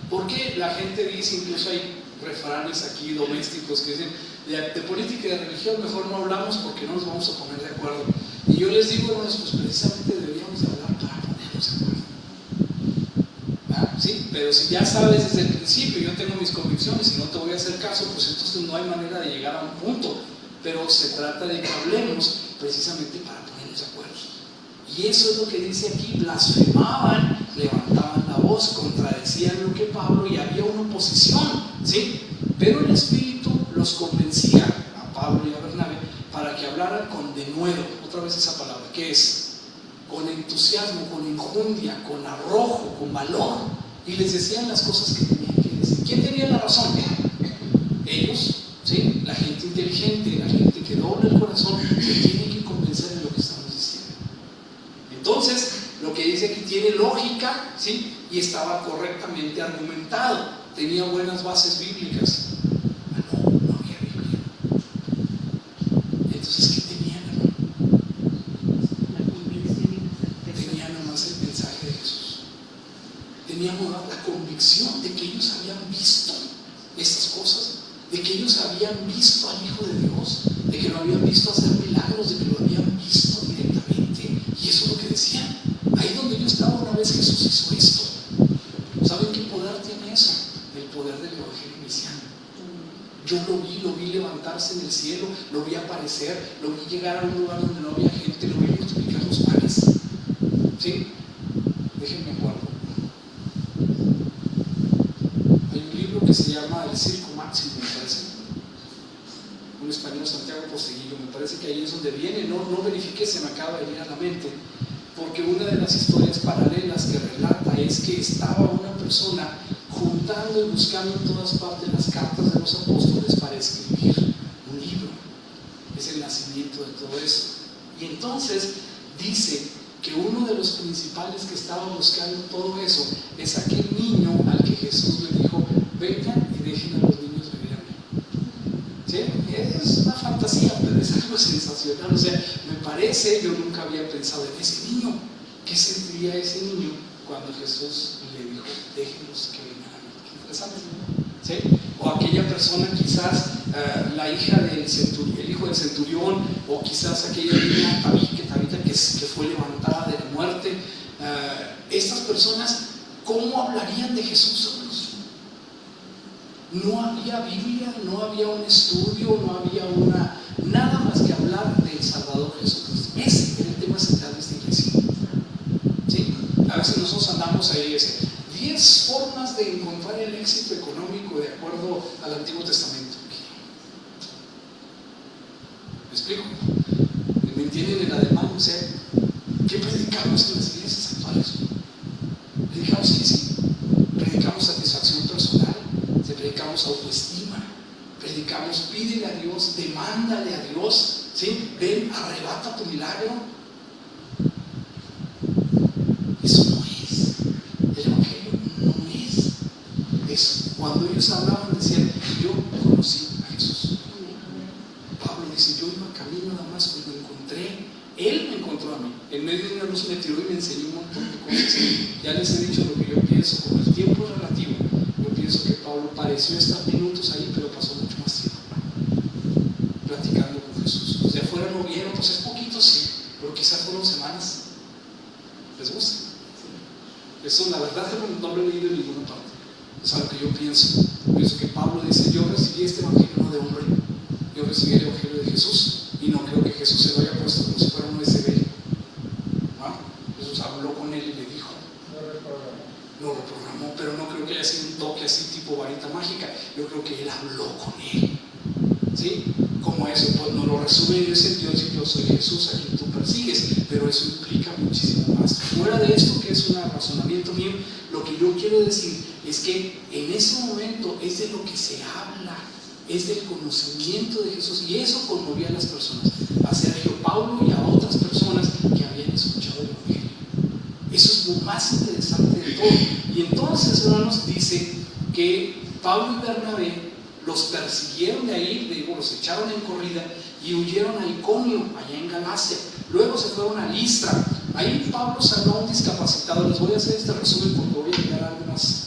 ¿Por qué la gente dice, incluso hay refranes aquí domésticos que dicen, de política y de religión mejor no hablamos porque no nos vamos a poner de acuerdo? Y yo les digo, hermanos, pues precisamente deberíamos hablar para ponernos de acuerdo. Sí, pero si ya sabes desde el principio, yo tengo mis convicciones y no te voy a hacer caso, pues entonces no hay manera de llegar a un punto. Pero se trata de que hablemos precisamente para ponernos de acuerdo. Y eso es lo que dice aquí: blasfemaban, levantaban la voz, contradecían lo que Pablo, y había una oposición, ¿sí? Pero el Espíritu los convencía a Pablo y a Bernabé para que hablaran con denuedo, otra vez esa palabra, que es con entusiasmo, con enjundia, con arrojo, con valor, y les decían las cosas que tenían que decir. ¿Quién tenía la razón? Ellos, ¿sí? La gente inteligente, la gente que dobla el corazón, se tiene que convencer de lo que estamos diciendo. Entonces, lo que dice aquí tiene lógica, ¿sí? Y estaba correctamente argumentado, tenía buenas bases bíblicas. No había Biblia. Entonces, ¿qué tenían? Tenían nomás el mensaje de Jesús. Teníamos la convicción de que ellos habían visto estas cosas, de que ellos habían visto al Hijo de Dios, de que lo habían visto hacer milagros, de que lo habían visto directamente. Y eso es lo que decían. Ahí donde yo estaba una vez, Jesús hizo esto. ¿Saben qué poder tiene eso? El poder del Evangelio mesiánico. Yo lo vi levantarse en el cielo, lo vi aparecer, lo vi llegar a un lugar donde no había gente, lo vi multiplicar los panes. ¿Sí? Déjenme acuerdo. Hay un libro que se llama El Circo Máximo, me parece. Un español, Santiago Poseguillo, me parece que ahí es donde viene. No verifiqué, se me acaba de venir a la mente. Porque una de las historias paralelas que relata es que estaba una persona juntando y buscando en todas partes las cartas de los apóstoles para escribir un libro. Es el nacimiento de todo eso. Y entonces dice que uno de los principales que estaba buscando todo eso es aquel niño al que Jesús le dijo: vengan y dejen a los niños venir a mí. ¿Sí? Es una fantasía, pero es algo sensacional. O sea, me parece, yo nunca había pensado en ese niño. ¿Qué sentiría ese niño cuando Jesús le dijo: déjenlos que vengan a mí? Qué interesante, ¿no? ¿Sí? O aquella persona, quizás la hija del centurión, el hijo del centurión, o quizás aquella niña Tabita que fue levantada de la muerte. Estas personas, ¿cómo hablarían de Jesús? No había Biblia, no había un estudio, no había nada más que hablar del Salvador Jesucristo. Ese era el tema central de esta iglesia. ¿Sí? A veces nosotros andamos ahí y decimos 10 formas de encontrar el éxito económico de acuerdo al Antiguo Testamento. ¿Me explico? ¿Me entienden el ademán? O sea, ¿qué predicamos en las iglesias actuales? Predicamos sí. Predicamos satisfacción personal, predicamos autoestima, predicamos pídele a Dios, demándale a Dios, ¿sí? Ven, arrebata tu milagro. Eso no es. El Evangelio no es eso. Cuando ellos hablaban, decían: yo conocí a Jesús. Pablo dice: yo iba camino a Damasco y lo encontré. Él me encontró a mí. En medio de una luz me tiró y me enseñó un montón de cosas. Ya les he dicho lo que yo pienso. Como el tiempo es relativo, yo pienso que Pablo pareció estar minutos ahí, pero pasó mucho más tiempo platicando con Jesús. Los de afuera no vieron, pues es poquito, sí, pero quizás fueron semanas. ¿Les gusta? Eso, la verdad, no lo he leído en ninguna parte. Es algo que yo pienso. Pienso que Pablo dice: yo recibí este evangelio no de hombre, yo recibí el evangelio de Jesús, y no creo que Jesús se lo haya puesto como si fuera un USB. ¿Ah? Jesús habló con él y le dijo, lo reprogramó, pero no creo que haya sido un toque así tipo varita mágica. Yo creo que él habló con él, ¿sí? Como eso, pues no lo resume en ese sentido: si yo soy Jesús a quien tú persigues, pero eso implica muchísimo más. Fuera de esto, que es un razonamiento mío, lo que yo quiero decir es que en ese momento es de lo que se habla, es del conocimiento de Jesús, y eso conmovía a las personas, a Sergio Paulo y a otras personas que habían escuchado el evangelio. Eso es lo más interesante de todo. Y entonces, hermanos, dice que Pablo y Bernabé los persiguieron de ahí, los echaron en corrida y huyeron a Iconio, allá en Galacia. Luego se fueron a Listra. Ahí Pablo sanó a un discapacitado. Les voy a hacer este resumen porque voy a llegar a algo más.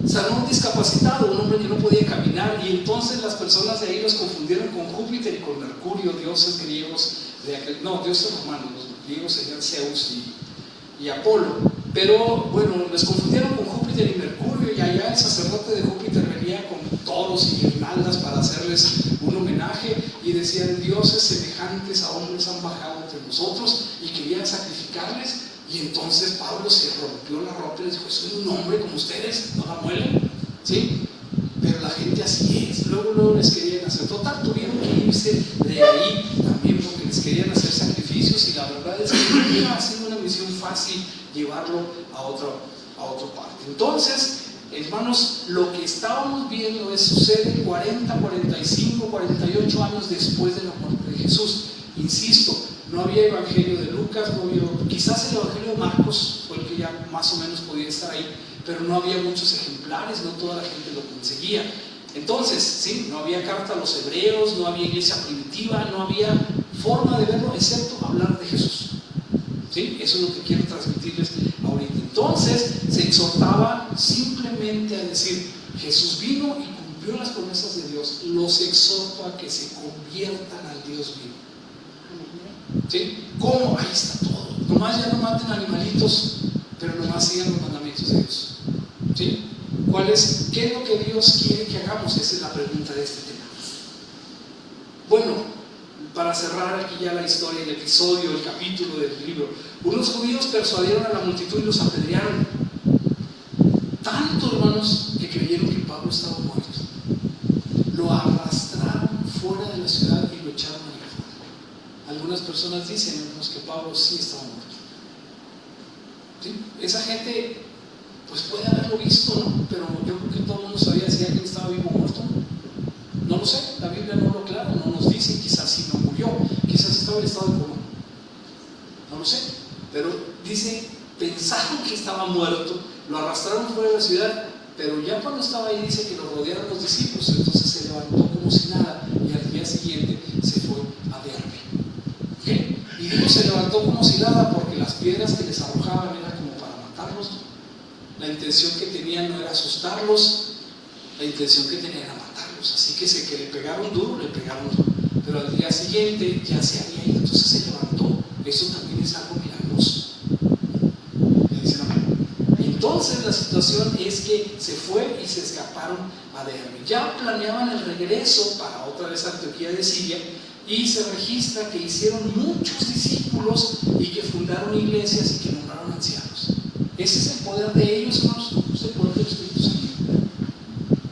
Sanó a un discapacitado, un hombre que no podía caminar, y entonces las personas de ahí los confundieron con Júpiter y con Mercurio, dioses griegos de aquel, no, dioses romanos. Los griegos serían Zeus y Apolo, pero bueno, les confundieron con Júpiter y Mercurio, y allá el sacerdote de Júpiter venía con toros y guirnaldas para hacerles un homenaje, y decían: dioses semejantes a hombres han bajado entre nosotros, y querían sacrificarles. Y entonces Pablo se rompió la ropa y les dijo: soy un hombre como ustedes, no la muelen, ¿sí? Pero la gente así es. Luego les querían hacer, total, tuvieron que irse de ahí también porque les querían hacer sacrificios, y la verdad es que no iba a ser una misión fácil llevarlo a otra parte. Entonces, hermanos, lo que estábamos viendo sucede 40, 45, 48 años después de la muerte de Jesús. Insisto, no había evangelio de Lucas, no había, quizás el evangelio de Marcos fue el que ya más o menos podía estar ahí, pero no había muchos ejemplares, no toda la gente lo conseguía. Entonces, ¿sí? No había carta a los hebreos, no había iglesia primitiva, no había forma de verlo excepto hablar de Jesús, ¿sí? Eso es lo que quiero transmitirles ahorita. Entonces se exhortaba simplemente a decir: Jesús vino y cumplió las promesas de Dios, los exhorto a que se conviertan al Dios vivo. ¿Sí? ¿Cómo? Ahí está todo. Nomás ya no maten animalitos, pero nomás sigan los mandamientos de Dios. ¿Sí? ¿Qué es lo que Dios quiere que hagamos? Esa es la pregunta de este tema. Bueno, para cerrar aquí ya la historia, el episodio, el capítulo del libro, unos judíos persuadieron a la multitud y los apedrearon. Tanto, hermanos, que creyeron que Pablo estaba muerto. Lo arrastraron fuera de la ciudad y lo echaron allá afuera. Algunas personas dicen, hermanos, que Pablo sí estaba muerto. ¿Sí? Esa gente pues puede haberlo visto, ¿no? Pero yo creo que todo el mundo sabía si alguien estaba vivo o muerto. No lo sé, la Biblia no lo aclara, no nos dice. Quizás sí no murió, quizás estaba en estado de coma, no lo sé, pero dice, pensaron que estaba muerto, lo arrastraron fuera de la ciudad, pero ya cuando estaba ahí dice que lo rodearon los discípulos. Entonces se levantó como si nada y al día siguiente se fue a Derbe. ¿Okay? Y digo se levantó como si nada porque las piedras que les arrojaban eran como para matarlos. La intención que tenían no era asustarlos, la intención que tenían era matarlos. Así que le pegaron duro, pero al día siguiente ya se había ido, entonces se levantó. Eso también es algo milagroso. ¿Me dicen amén? Entonces la situación es que se fue y se escaparon a Derbe. Ya planeaban el regreso para otra vez a Antioquía de Siria, y se registra que hicieron muchos discípulos y que fundaron iglesias y que nombraron ancianos. Ese es el poder de ellos, hermanos, es el poder del Espíritu Santo.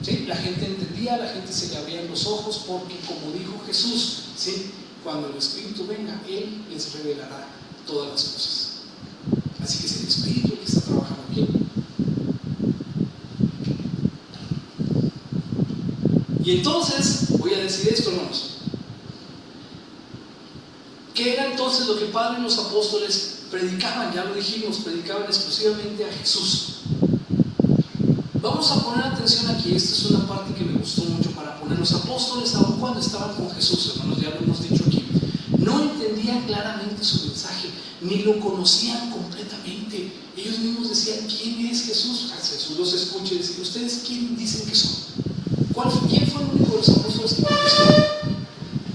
¿Sí? La gente entendía, la gente se le abrían los ojos, porque como dijo Jesús, ¿sí? Cuando el Espíritu venga, Él les revelará todas las cosas. Así que es el Espíritu el que está trabajando aquí. Y entonces, voy a decir esto, hermanos. ¿Qué era entonces lo que Pablo y los apóstoles predicaban? Ya lo dijimos, predicaban exclusivamente a Jesús. Vamos a poner atención aquí, esta es una parte que me gustó mucho para poner. Los apóstoles, aun cuando estaban con Jesús, hermanos, ya lo hemos dicho aquí, no entendían claramente su mensaje, ni lo conocían completamente. Ellos mismos decían, ¿quién es Jesús? Jesús los escucha y dice, ¿ustedes quién dicen que son? ¿Quién fue el único de los apóstoles que contestó?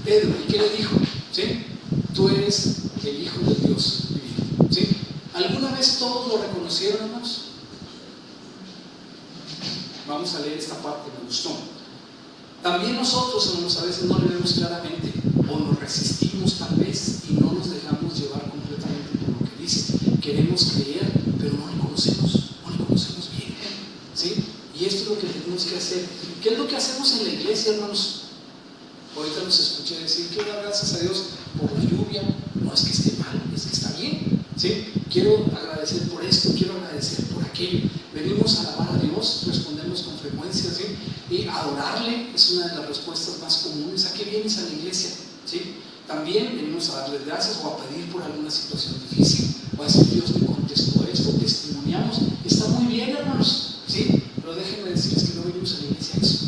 Pedro. ¿Y qué le dijo? ¿Sí? Tú eres el Hijo de Dios divino. ¿Sí? ¿Alguna vez todos lo reconocieron, hermanos? Vamos a leer esta parte, me gustó. También nosotros, hermanos, a veces no le vemos claramente o nos resistimos tal vez y no nos dejamos llevar completamente por lo que dice. Queremos creer, pero no le conocemos bien, ¿sí? Y esto es lo que tenemos que hacer. ¿Qué es lo que hacemos en la iglesia, hermanos? Ahorita los escuché decir, quiero dar gracias a Dios por la lluvia. No es que esté mal, es que está bien, ¿sí? Quiero agradecer por esto, quiero agradecer por aquello. Venimos a alabar a Dios, respondemos con frecuencia, ¿sí? Y adorarle es una de las respuestas más comunes. ¿A qué vienes a la iglesia? ¿Sí? También venimos a darle gracias o a pedir por alguna situación difícil, o a decir, Dios me contestó esto, testimoniamos. Está muy bien, hermanos, ¿sí? Pero déjenme decirles que no venimos a la iglesia a eso.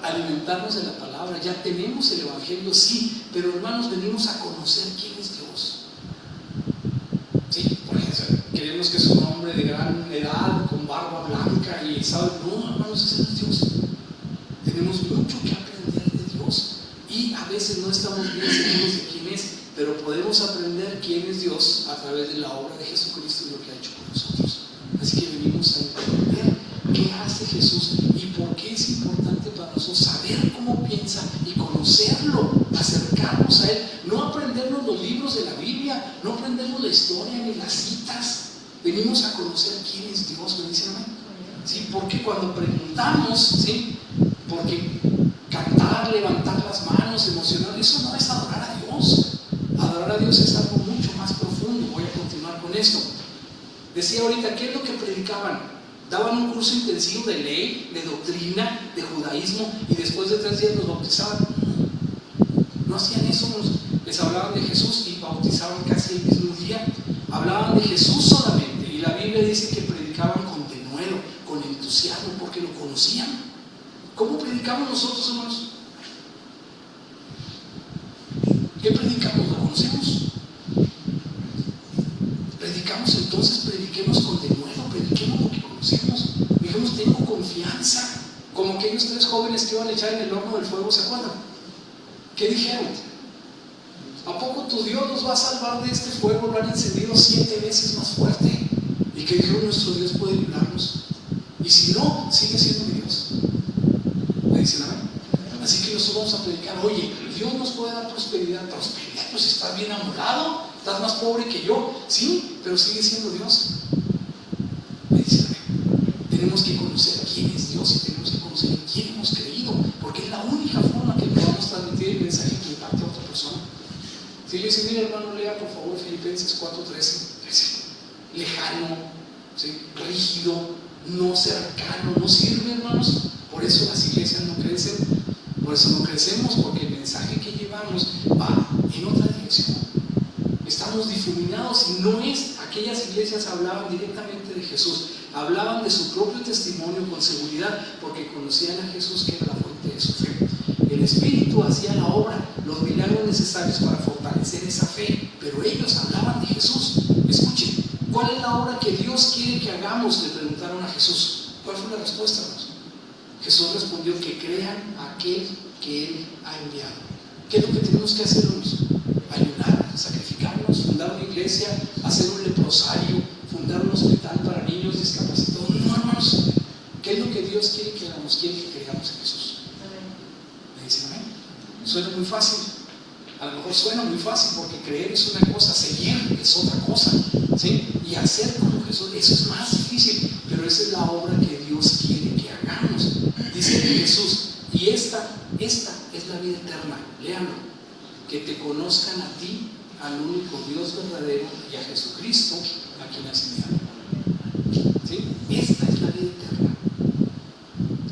Alimentarnos de la palabra. Ya tenemos el evangelio, sí, pero hermanos, venimos a conocer quién es Dios. Sí, por ejemplo, queremos que es un hombre de gran edad, con barba blanca y sabe, no, hermanos, ese no es Dios. Tenemos mucho que aprender de Dios y a veces no estamos bien seguros de quién es, pero podemos aprender quién es Dios a través de la obra de Jesucristo y lo que ha hecho por nosotros. Así que venimos a entender qué hace Jesús y por qué es importante para nosotros saber cómo piensa y conocerlo, acercarnos a Él, no aprendernos los libros de la Biblia, no aprendernos la historia ni las citas. Venimos a conocer quién es Dios, ¿me dicen amén? Sí, porque cuando preguntamos, ¿sí? Porque cantar, levantar las manos, emocionar, eso no es adorar a Dios. Adorar a Dios es algo mucho más profundo. Voy a continuar con esto. Decía ahorita, ¿qué es lo que predicaban? Daban un curso intensivo de ley, de doctrina, de judaísmo, y después de 3 días los bautizaban. No hacían eso, les hablaban de Jesús y bautizaban casi el mismo día. Hablaban de Jesús solamente, y la Biblia dice que predicaban con denuedo, con entusiasmo, porque lo conocían. ¿Cómo predicamos nosotros, hermanos? ¿Qué predicamos? ¿Lo conocemos? Predicamos, entonces prediquemos con denuedo, prediquemos lo que conocemos. Digamos, tengo confianza. Como aquellos 3 jóvenes que iban a echar en el horno del fuego, ¿se acuerdan? ¿Qué dijeron? ¿A poco tu Dios nos va a salvar de este fuego? Lo han encendido 7 veces más fuerte. ¿Y que dijeron? Nuestro Dios puede librarnos. Y si no, sigue siendo mi Dios. ¿Me dicen amén? Así que nosotros vamos a predicar, oye, Dios nos puede dar prosperidad. Prosperidad, pues estás bien amolado, estás más pobre que yo. Sí, pero sigue siendo Dios. Me dicen amén. Tenemos que conocer quién es Dios y tenemos que conocer en quién hemos creído, porque es la única forma que podamos transmitir el mensaje que impacte a otra persona. Si le dice, mira hermano, lea por favor Filipenses 4:13, lejano, ¿sí? Rígido, no cercano, no sirve, hermanos. Por eso las iglesias no crecen, por eso no crecemos, porque el mensaje que llevamos va en otra dirección. Estamos difuminados y no es, aquellas iglesias hablaban directamente de Jesús, hablaban de su propio testimonio con seguridad, porque conocían a Jesús, que era la fuente de su fe. El Espíritu hacía la obra, los milagros necesarios para fortalecer esa fe, pero ellos hablaban de Jesús. Escuchen, ¿cuál es la obra que Dios quiere que hagamos?, le preguntaron a Jesús. ¿Cuál fue la respuesta, hermanos? Jesús respondió, que crean a aquel que Él ha enviado. ¿Qué es lo que tenemos que hacer, hermanos? Ayunar, sacrificarnos, fundar una iglesia, hacer un leprosario, fundar un hospital para niños discapacitados. No, hermanos. ¿Qué es lo que Dios quiere que hagamos? Quiere que creamos en Jesús. ¿Me dicen amén? Suena muy fácil. A lo mejor suena muy fácil, porque creer es una cosa, seguir es otra cosa, ¿sí? Y hacer como Jesús, eso es más difícil, pero esa es la obra que Dios quiere que hagamos. Dice Jesús, y esta es la vida eterna, léanlo, que te conozcan a ti, al único Dios verdadero, y a Jesucristo, a quien has enviado. ¿Sí? Esta es la vida eterna.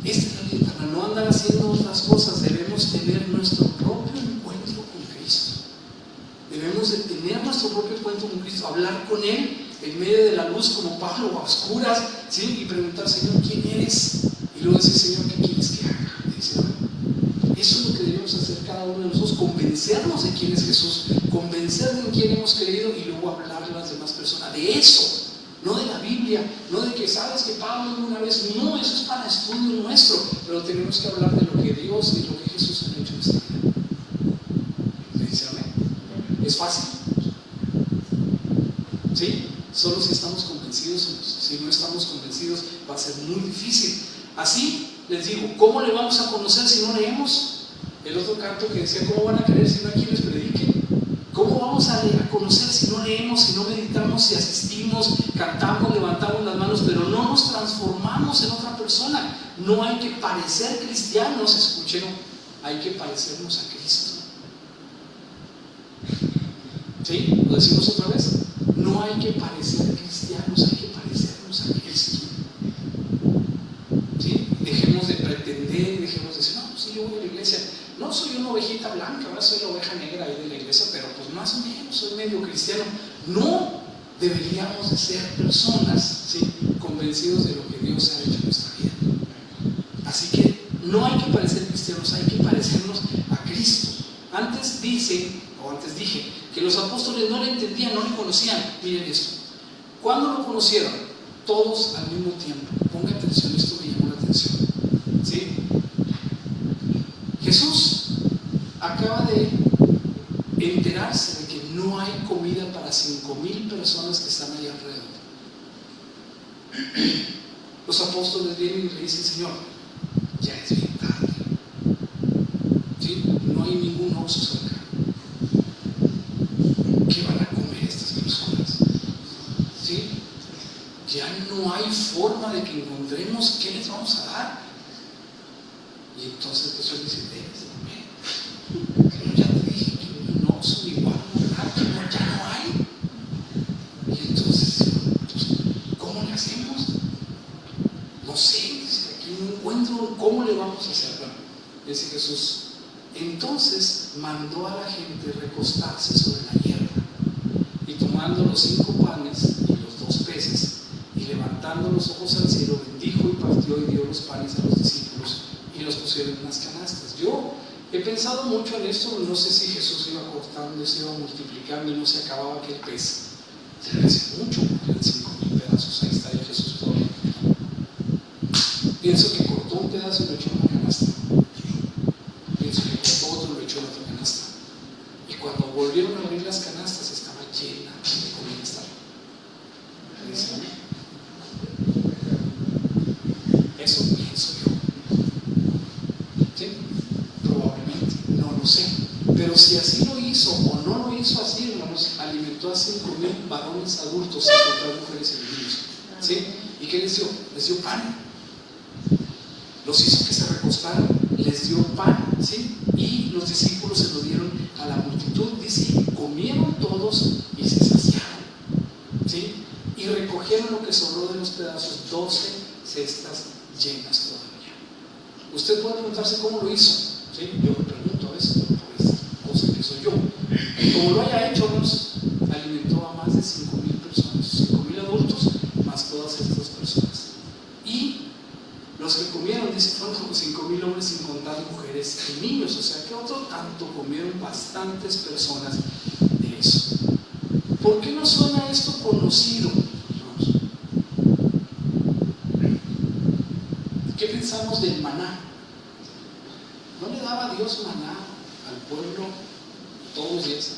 Esta es la vida eterna. No andar haciendo otras cosas. Debemos tener nuestro propio encuentro con Cristo. Debemos de tener nuestro propio encuentro con Cristo, hablar con Él en medio de la luz como Pablo, a oscuras, ¿sí? Y preguntar, Señor, ¿quién eres? Y luego decir, Señor, ¿qué quieres que haga? Dice, eso es lo que debemos hacer cada uno de nosotros, convencernos de quién es Jesús, convencer de quién hemos creído y luego hablarle a las demás personas de eso, no de la Biblia, no de que sabes que Pablo una vez, no, eso es para estudio nuestro, pero tenemos que hablar de lo que Dios y lo que Jesús ha hecho en esta vida. ¿Me dice amén? ¿Es fácil? ¿Sí? Solo si estamos convencidos. Si no estamos convencidos va a ser muy difícil. Así les digo, ¿cómo le vamos a conocer si no leemos? El otro canto que decía, ¿cómo van a creer si no hay quien les predique? ¿Cómo vamos a conocer si no leemos, si no meditamos, si asistimos, cantamos, levantamos las manos, pero no nos transformamos en otra persona? No hay que parecer cristianos, escuchen, hay que parecernos a Cristo. ¿Sí? ¿Lo decimos otra vez? No hay que parecer cristianos, hay que parecernos a Cristo. ¿Sí? Dejemos de pretender, dejemos de decir, no, pues sí, yo voy a la iglesia. No soy una ovejita blanca, ¿verdad? Soy la oveja negra ahí de la iglesia, pero pues más o menos soy medio cristiano. No deberíamos de ser personas, ¿sí?, convencidos de lo que Dios ha hecho en nuestra vida. Así que no hay que parecer cristianos, hay que parecernos a Cristo. Antes dije que los apóstoles no le entendían, no le conocían. Miren esto. ¿Cuándo lo conocieron? Todos al mismo tiempo. Ponga atención, esto me llamó la atención. ¿Sí? Jesús acaba de enterarse de que no hay comida para 5,000 personas que están allá alrededor. Los apóstoles vienen y le dicen, Señor, ya es bien tarde. ¿Sí? No hay ningún oso cerca. ¿Qué van a comer estas personas? ¿Sí? Ya no hay forma de que encontremos qué les vamos a dar. Y entonces Jesús dice, debes de comer. Pero ya te dije que no son igual, ya no hay. Y entonces, ¿cómo le hacemos? No sé, dice, aquí no encuentro cómo le vamos a hacer. Bueno, dice Jesús, entonces mandó a la gente recostarse sobre la hierba, y tomando los 5 panes y los 2 peces, y levantando los ojos al cielo, bendijo y partió y dio los panes a los discípulos, y los pusieron en las canastas. Yo he pensado mucho en esto. No sé si Jesús iba cortando, se iba multiplicando y no se acababa aquel pez. Se me hace mucho, porque eran 5,000 pedazos. Ahí está el Jesús todo. Pienso que cortó un pedazo y lo echó en una canasta. Pienso que cortó otro y lo echó en otra canasta. Y cuando volvieron a abrir las canastas, estaba llena de comida. Eso pienso yo. ¿Sí? Probablemente, no lo sé. Pero si así lo hizo o no lo hizo así, hermanos, alimentó a 5,000 varones adultos sin contar mujeres y niños. ¿Sí? ¿Y qué les dio? Les dio pan. Los hizo que se recostaran, les dio pan, ¿sí? Y los discípulos se lo dieron a la multitud. Dice, comieron todos y se saciaron, ¿sí? Y recogieron lo que sobró de los pedazos, 12 cestas llenas todavía. Usted puede preguntarse cómo lo hizo, ¿sí? Yo me pregunto a veces por esta cosa que soy yo. Como lo haya hecho, nos alimentó a más de 5,000 personas, 5,000 adultos, más todas estas personas. Y los que comieron, dice, fueron como 5,000 hombres sin contar mujeres y niños. O sea que otro tanto comieron bastantes personas de eso. ¿Por qué nos suena esto conocido? ¿Qué pensamos del maná? ¿No le daba Dios maná al pueblo todos los días?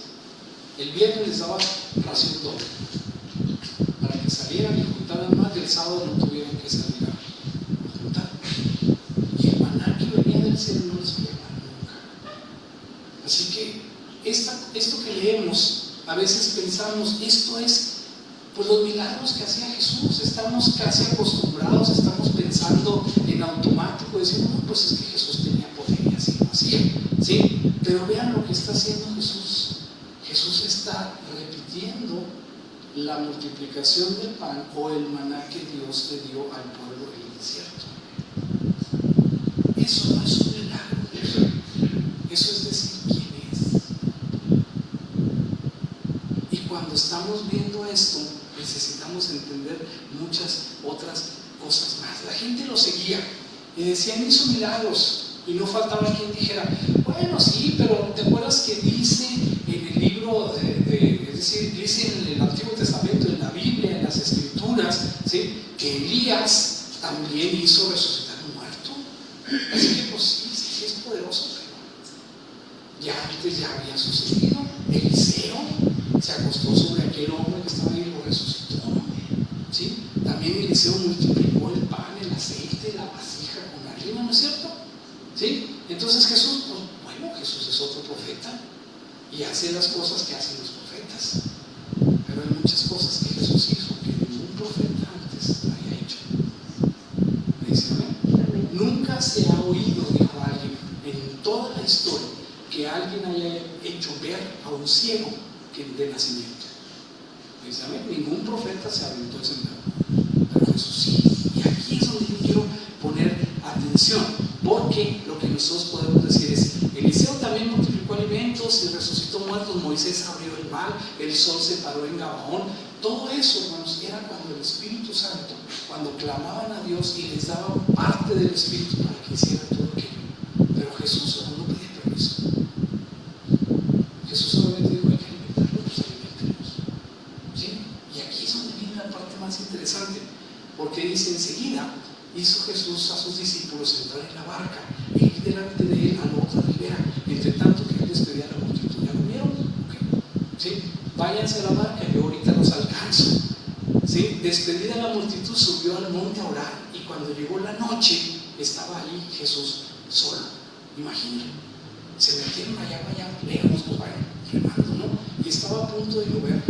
El viernes les daba ración doble para que salieran y juntaran más, y el sábado no tuvieran que salir a juntar. Y el maná que venía del cielo no les fallaba nunca. Así que esto que leemos, a veces pensamos, esto es pues los milagros que hacía Jesús. Estamos casi acostumbrados, estamos pensando en automático, diciendo, no, pues es que Jesús tenía poder y así lo hacía, ¿sí? Pero vean lo que está haciendo Jesús. Jesús está repitiendo la multiplicación del pan o el maná que Dios le dio al pueblo en el desierto. Eso no es un milagro, eso es decir quién es. Y cuando estamos viendo esto, necesitamos entender muchas otras cosas más. La gente lo seguía y decían, hizo milagros, y no faltaba quien dijera, bueno, sí, pero ¿te acuerdas que dice en el libro es decir, dice en el Antiguo Testamento, en la Biblia, en las Escrituras, ¿sí?, que Elías también hizo resucitar a un muerto? Así que pues sí es poderoso, pero ya antes ya había sucedido. Eliseo se acostó sobre aquel hombre que estaba ahí y lo resucitó. también Eliseo multiplicó el pan, el aceite, la vasija con harina, ¿no es cierto? ¿Sí? Entonces Jesús, pues bueno, Jesús es otro profeta y hace las cosas que hacen los profetas. Pero hay muchas cosas que Jesús hizo que ningún profeta antes había hecho. ¿Me dicen amén? Nunca se ha oído, dijo alguien, en toda la historia, que alguien haya hecho ver a un ciego de nacimiento. ¿Me dicen amén? Ningún profeta se aventó ese milagro. Pero Jesús sí. Y aquí es donde yo quiero poner atención, porque lo que nosotros podemos decir es: Eliseo también multiplicó alimentos y resucitó muertos, Moisés abrió el mar, el sol se paró en Gabaón. Todo eso, hermanos, era cuando el Espíritu Santo, cuando clamaban a Dios y les daba parte del Espíritu para que hicieran todo aquello. Pero Jesús no pedía permiso. Jesús solamente dijo: hay que alimentarlos, pues alimentarlos. ¿Sí? Y aquí es donde viene la parte más interesante, porque dice: enseguida hizo Jesús a sus discípulos entrar en la barca e ir delante de él a la otra ribera, entre tanto que él despedía a la multitud. ¿Ya lo vieron? Okay. ¿Sí? Váyanse a la barca, yo ahorita los alcanzo. ¿Sí? Despedida la multitud, subió al monte a orar, y cuando llegó la noche estaba allí Jesús solo. Imagínense, se metieron allá lejos, pues vayan remando, ¿no? Y estaba a punto de llover.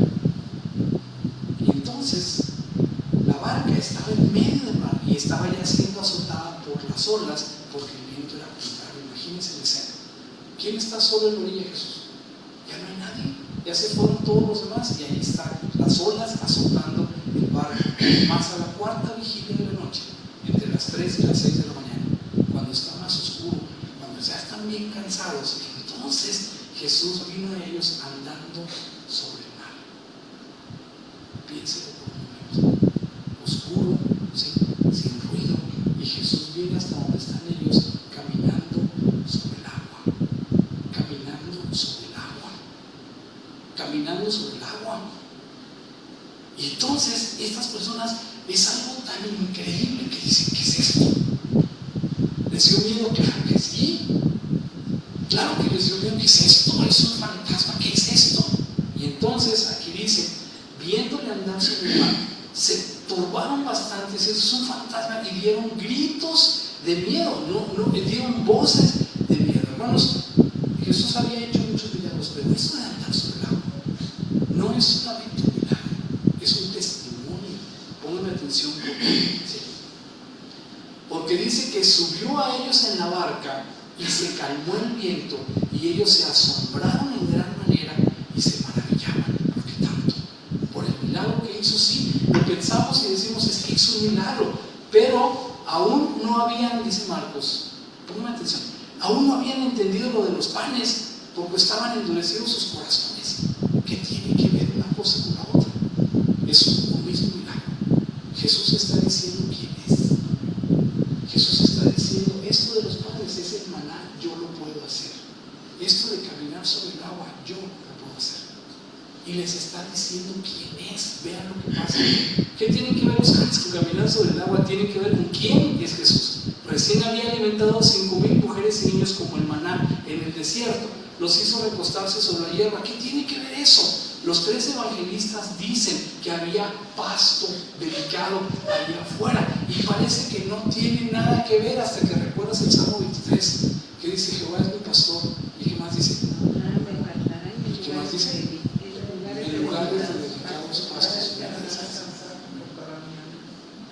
Y entonces la barca estaba en medio del mar y estaba ya siendo azotada por las olas, porque el viento era contrario. Imagínense la escena. ¿Quién está solo en la orilla de Jesús? Ya no hay nadie, ya se fueron todos los demás, y ahí están las olas azotando el barco. Más a la cuarta vigilia de la noche, entre las 3 y las 6 de la mañana, cuando está más oscuro, cuando ya están bien cansados, entonces Jesús vino a ellos andando sobre el mar. Piénselo por un momento. Oscuro, ¿sí? Sin ruido, y Jesús viene hasta donde están ellos, caminando sobre el agua, caminando sobre el agua, caminando sobre el agua. Y entonces estas personas, es algo tan increíble que dicen: ¿qué es esto? ¿Les dio miedo? Claro que sí, claro que les dio miedo. ¿Qué es esto? Es un fantasma, ¿qué es esto? Y entonces aquí dice: viéndole andar sobre el mar, se turbaron bastante, eso es un fantasma, y dieron gritos de miedo, no dieron voces de miedo. Hermanos, Jesús había hecho muchos milagros, pero eso de andar sobre el agua no es solamente un milagro, es un testimonio. Pónganme atención, porque dice que subió a ellos en la barca y se calmó el viento, y ellos se asombraron en gran manera y se maravillaban. ¿Por qué tanto? Por el milagro que hizo. Sí, lo pensamos y decimos: es que hizo un milagro, pero aún no habían, dice Marcos, pónganme atención, aún no habían entendido lo de los panes, porque estaban endurecidos sus corazones. ¿Qué tiene que ver una cosa con la otra? Es un mismo milagro. Jesús está diciendo quién es. Jesús está diciendo: esto de los panes es el maná, yo lo puedo hacer. Esto de caminar sobre el agua, yo lo puedo hacer. Y les está diciendo quién es. Vean lo que pasa. ¿Qué tienen que ver los panes con caminar sobre el agua? Tienen que ver con quién es Jesús. Recién había alimentado a 5,000 mujeres y niños como el maná en el desierto. Los hizo recostarse sobre la hierba. ¿Qué tiene que ver eso? Los 3 evangelistas dicen que había pasto delicado ahí afuera, y parece que no tiene nada que ver hasta que recuerdas el Salmo 23, que dice: Jehová es mi pastor. ¿Y qué más dice? ¿Qué más dice? En lugares de delicados pastos.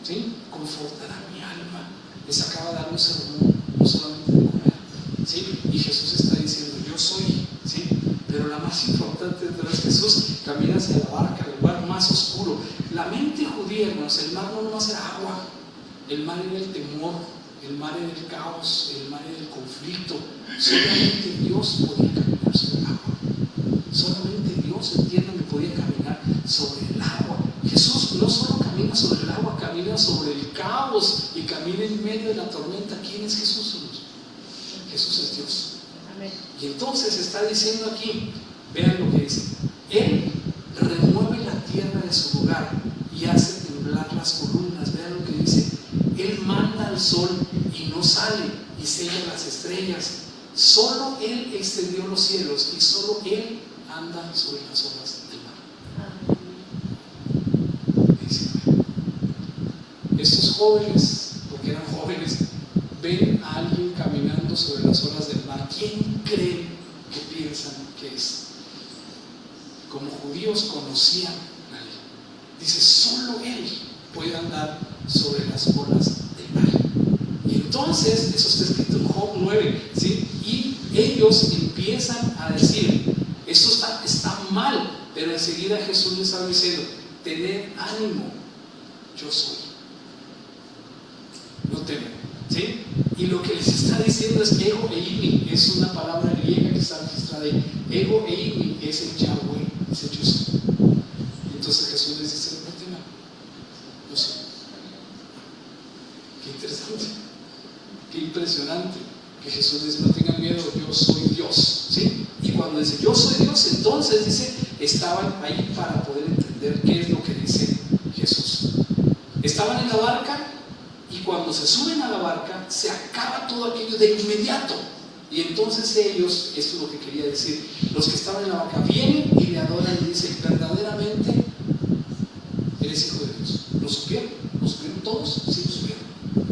¿Sí? Confortará mi alma. Les acaba de dar un sermón, no solamente de comer. ¿Sí? Y Jesús está diciendo: yo soy. ¿Sí? Pero la más importante de todas, Jesús camina hacia la barca, el lugar más oscuro. La mente judía, hermanos, el mar no nomás era agua, el mar era el temor, el mar era el caos, el mar era el conflicto. Solamente Dios podía caminar sobre el agua. Solamente Dios, entiéndame, podía caminar sobre el agua. Jesús no solo camina sobre el agua, camina sobre el caos y camina en medio de la tormenta. ¿Quién es Jesús, hermanos? Jesús es Dios. Y entonces está diciendo aquí, vean lo que dice: Él remueve la tierra de su lugar y hace temblar las columnas. Vean lo que dice: Él manda al sol y no sale, y sella las estrellas. Solo Él extendió los cielos, y solo Él anda sobre las olas del mar. Dice: jóvenes, porque eran jóvenes, ven a alguien caminando sobre las olas del mar, ¿quién creen que piensan que es? Como judíos conocían a él. Dice, solo él puede andar sobre las olas del mar. Y entonces, eso está escrito en Job 9, ¿sí? Y ellos empiezan a decir, esto está mal, pero enseguida Jesús les está diciendo, tened ánimo, yo soy. No temen, ¿sí? Y lo que les está diciendo es ego eimi, es una palabra griega que está registrada ahí. Ego eimi es el Yahweh, es el yo soy. Entonces Jesús les dice, no teman, yo soy. Qué interesante, qué impresionante que Jesús dice, no tengan miedo, yo soy Dios, ¿sí? Y cuando dice yo soy Dios, entonces dice, estaban ahí para poder entender qué es lo que dice Jesús. Estaban en la barca, y cuando se suben a la barca se acaba todo aquello de inmediato, y entonces ellos, esto es lo que quería decir, los que estaban en la barca vienen y le adoran y dicen, verdaderamente eres hijo de Dios. ¿Lo supieron? ¿Lo supieron todos? Sí, lo supieron.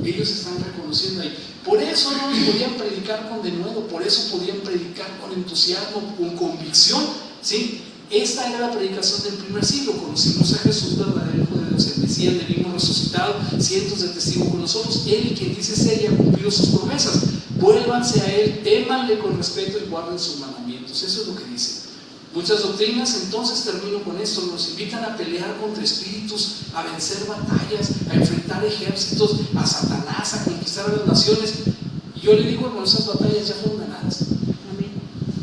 Ellos están reconociendo ahí. Por eso no podían predicar con denuedo, por eso podían predicar con entusiasmo, con convicción, ¿sí? Esta era la predicación del primer siglo. Conocimos a Jesús, verdadero Hijo de Dios, el Mesías, el mismo resucitado, cientos de testigos con nosotros. Él, quien dice ser y ha cumplido sus promesas. Vuélvanse a Él, témanle con respeto y guarden sus mandamientos. Eso es lo que dice. Muchas doctrinas, entonces termino con esto, nos invitan a pelear contra espíritus, a vencer batallas, a enfrentar ejércitos, a Satanás, a conquistar a las naciones. Y yo le digo, hermano, esas batallas ya fueron ganadas. Amén.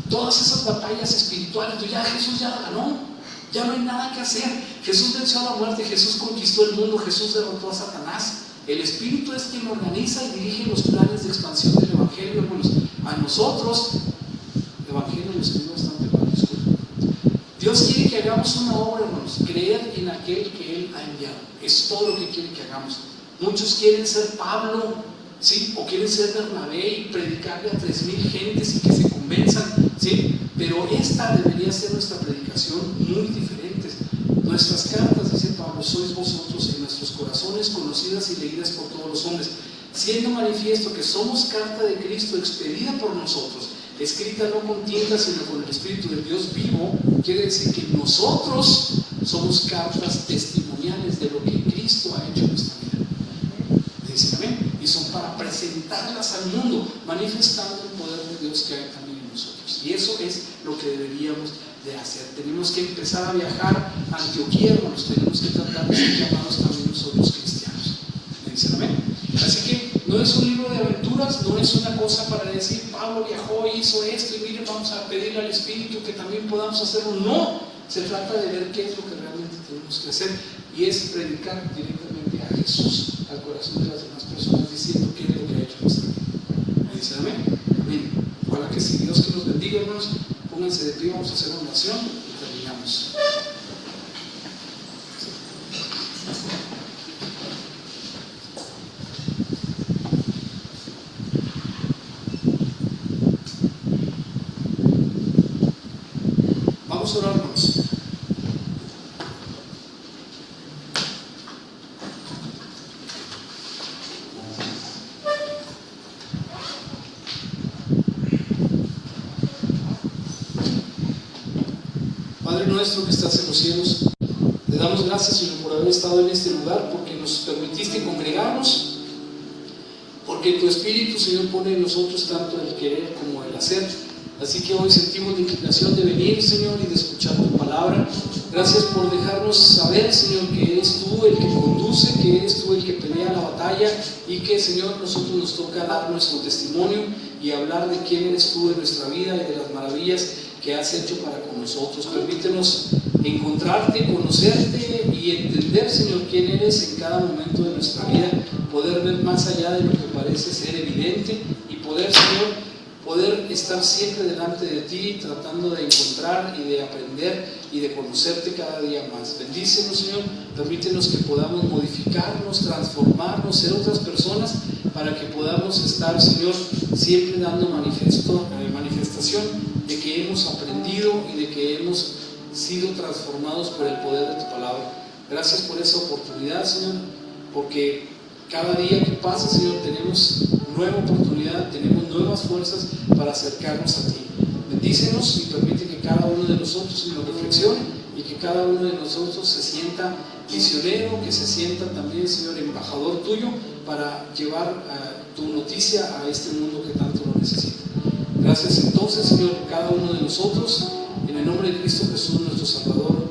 Todas esas batallas espirituales, ya Jesús ya la ganó, ya no hay nada que hacer. Jesús venció a la muerte, Jesús conquistó el mundo, Jesús derrotó a Satanás. El Espíritu es quien organiza y dirige los planes de expansión del Evangelio, hermanos. A nosotros, el Evangelio lo escribió bastante mal, disculpen. Dios quiere que hagamos una obra, hermanos, creer en aquel que Él ha enviado. Es todo lo que quiere que hagamos. Muchos quieren ser Pablo, ¿sí? O quieren ser Bernabé y predicarle a 3,000 gentes y que se convenzan, ¿sí? Pero esta debería ser nuestra predicación muy diferente. Nuestras cartas, dice Pablo, sois vosotros en nuestros corazones, conocidas y leídas por todos los hombres, siendo manifiesto que somos carta de Cristo expedida por nosotros, escrita no con tinta sino con el Espíritu de Dios vivo. Quiere decir que nosotros somos cartas testimoniales de lo que Cristo ha hecho en nuestra vida. Dicen amén. Y son para presentarlas al mundo, manifestando el poder de Dios que hay también en nosotros. Y eso es lo que deberíamos de hacer. Tenemos que empezar a viajar a Antioquía, hermanos. Tenemos que tratar de ser llamados también nosotros cristianos. ¿Me dicen amén? Así que no es un libro de aventuras, no es una cosa para decir Pablo viajó, hizo esto y miren, vamos a pedirle al Espíritu que también podamos hacerlo. No, se trata de ver qué es lo que realmente tenemos que hacer, y es predicar directamente a Jesús al corazón de las demás personas, diciendo qué es lo que ha hecho nuestra vida. ¿Me dicen amén? Amén. Ojalá que sí. Dios que nos bendiga, hermanos. Pónganse de pie, vamos a hacer una oración y terminamos. Vamos a orar, hermanos. Padre nuestro que estás en los cielos, te damos gracias, Señor, por haber estado en este lugar, porque nos permitiste congregarnos, porque tu Espíritu, Señor, pone en nosotros tanto el querer como el hacer. Así que hoy sentimos la inclinación de venir, Señor, y de escuchar tu palabra. Gracias por dejarnos saber, Señor, que eres tú el que conduce, que eres tú el que pelea la batalla, y que, Señor, nosotros nos toca dar nuestro testimonio y hablar de quién eres tú en nuestra vida y de las maravillas que has hecho para con nosotros. Permítenos encontrarte, conocerte y entender, Señor, quién eres en cada momento de nuestra vida, poder ver más allá de lo que parece ser evidente y poder, Señor, poder estar siempre delante de ti, tratando de encontrar y de aprender y de conocerte cada día más. Bendícenos, Señor, permítenos que podamos modificarnos, transformarnos, ser otras personas, para que podamos estar, Señor, siempre dando manifestación de que hemos aprendido y de que hemos sido transformados por el poder de tu palabra. Gracias por esa oportunidad, Señor, porque Cada día que pasa, Señor, tenemos nueva oportunidad, tenemos nuevas fuerzas para acercarnos a ti. Bendícenos y permite que cada uno de nosotros, Señor, reflexione y que cada uno de nosotros se sienta misionero, que se sienta también, Señor, embajador tuyo para llevar tu noticia a este mundo que tanto lo necesita. Gracias entonces, Señor, cada uno de nosotros, en el nombre de Cristo Jesús, nuestro Salvador.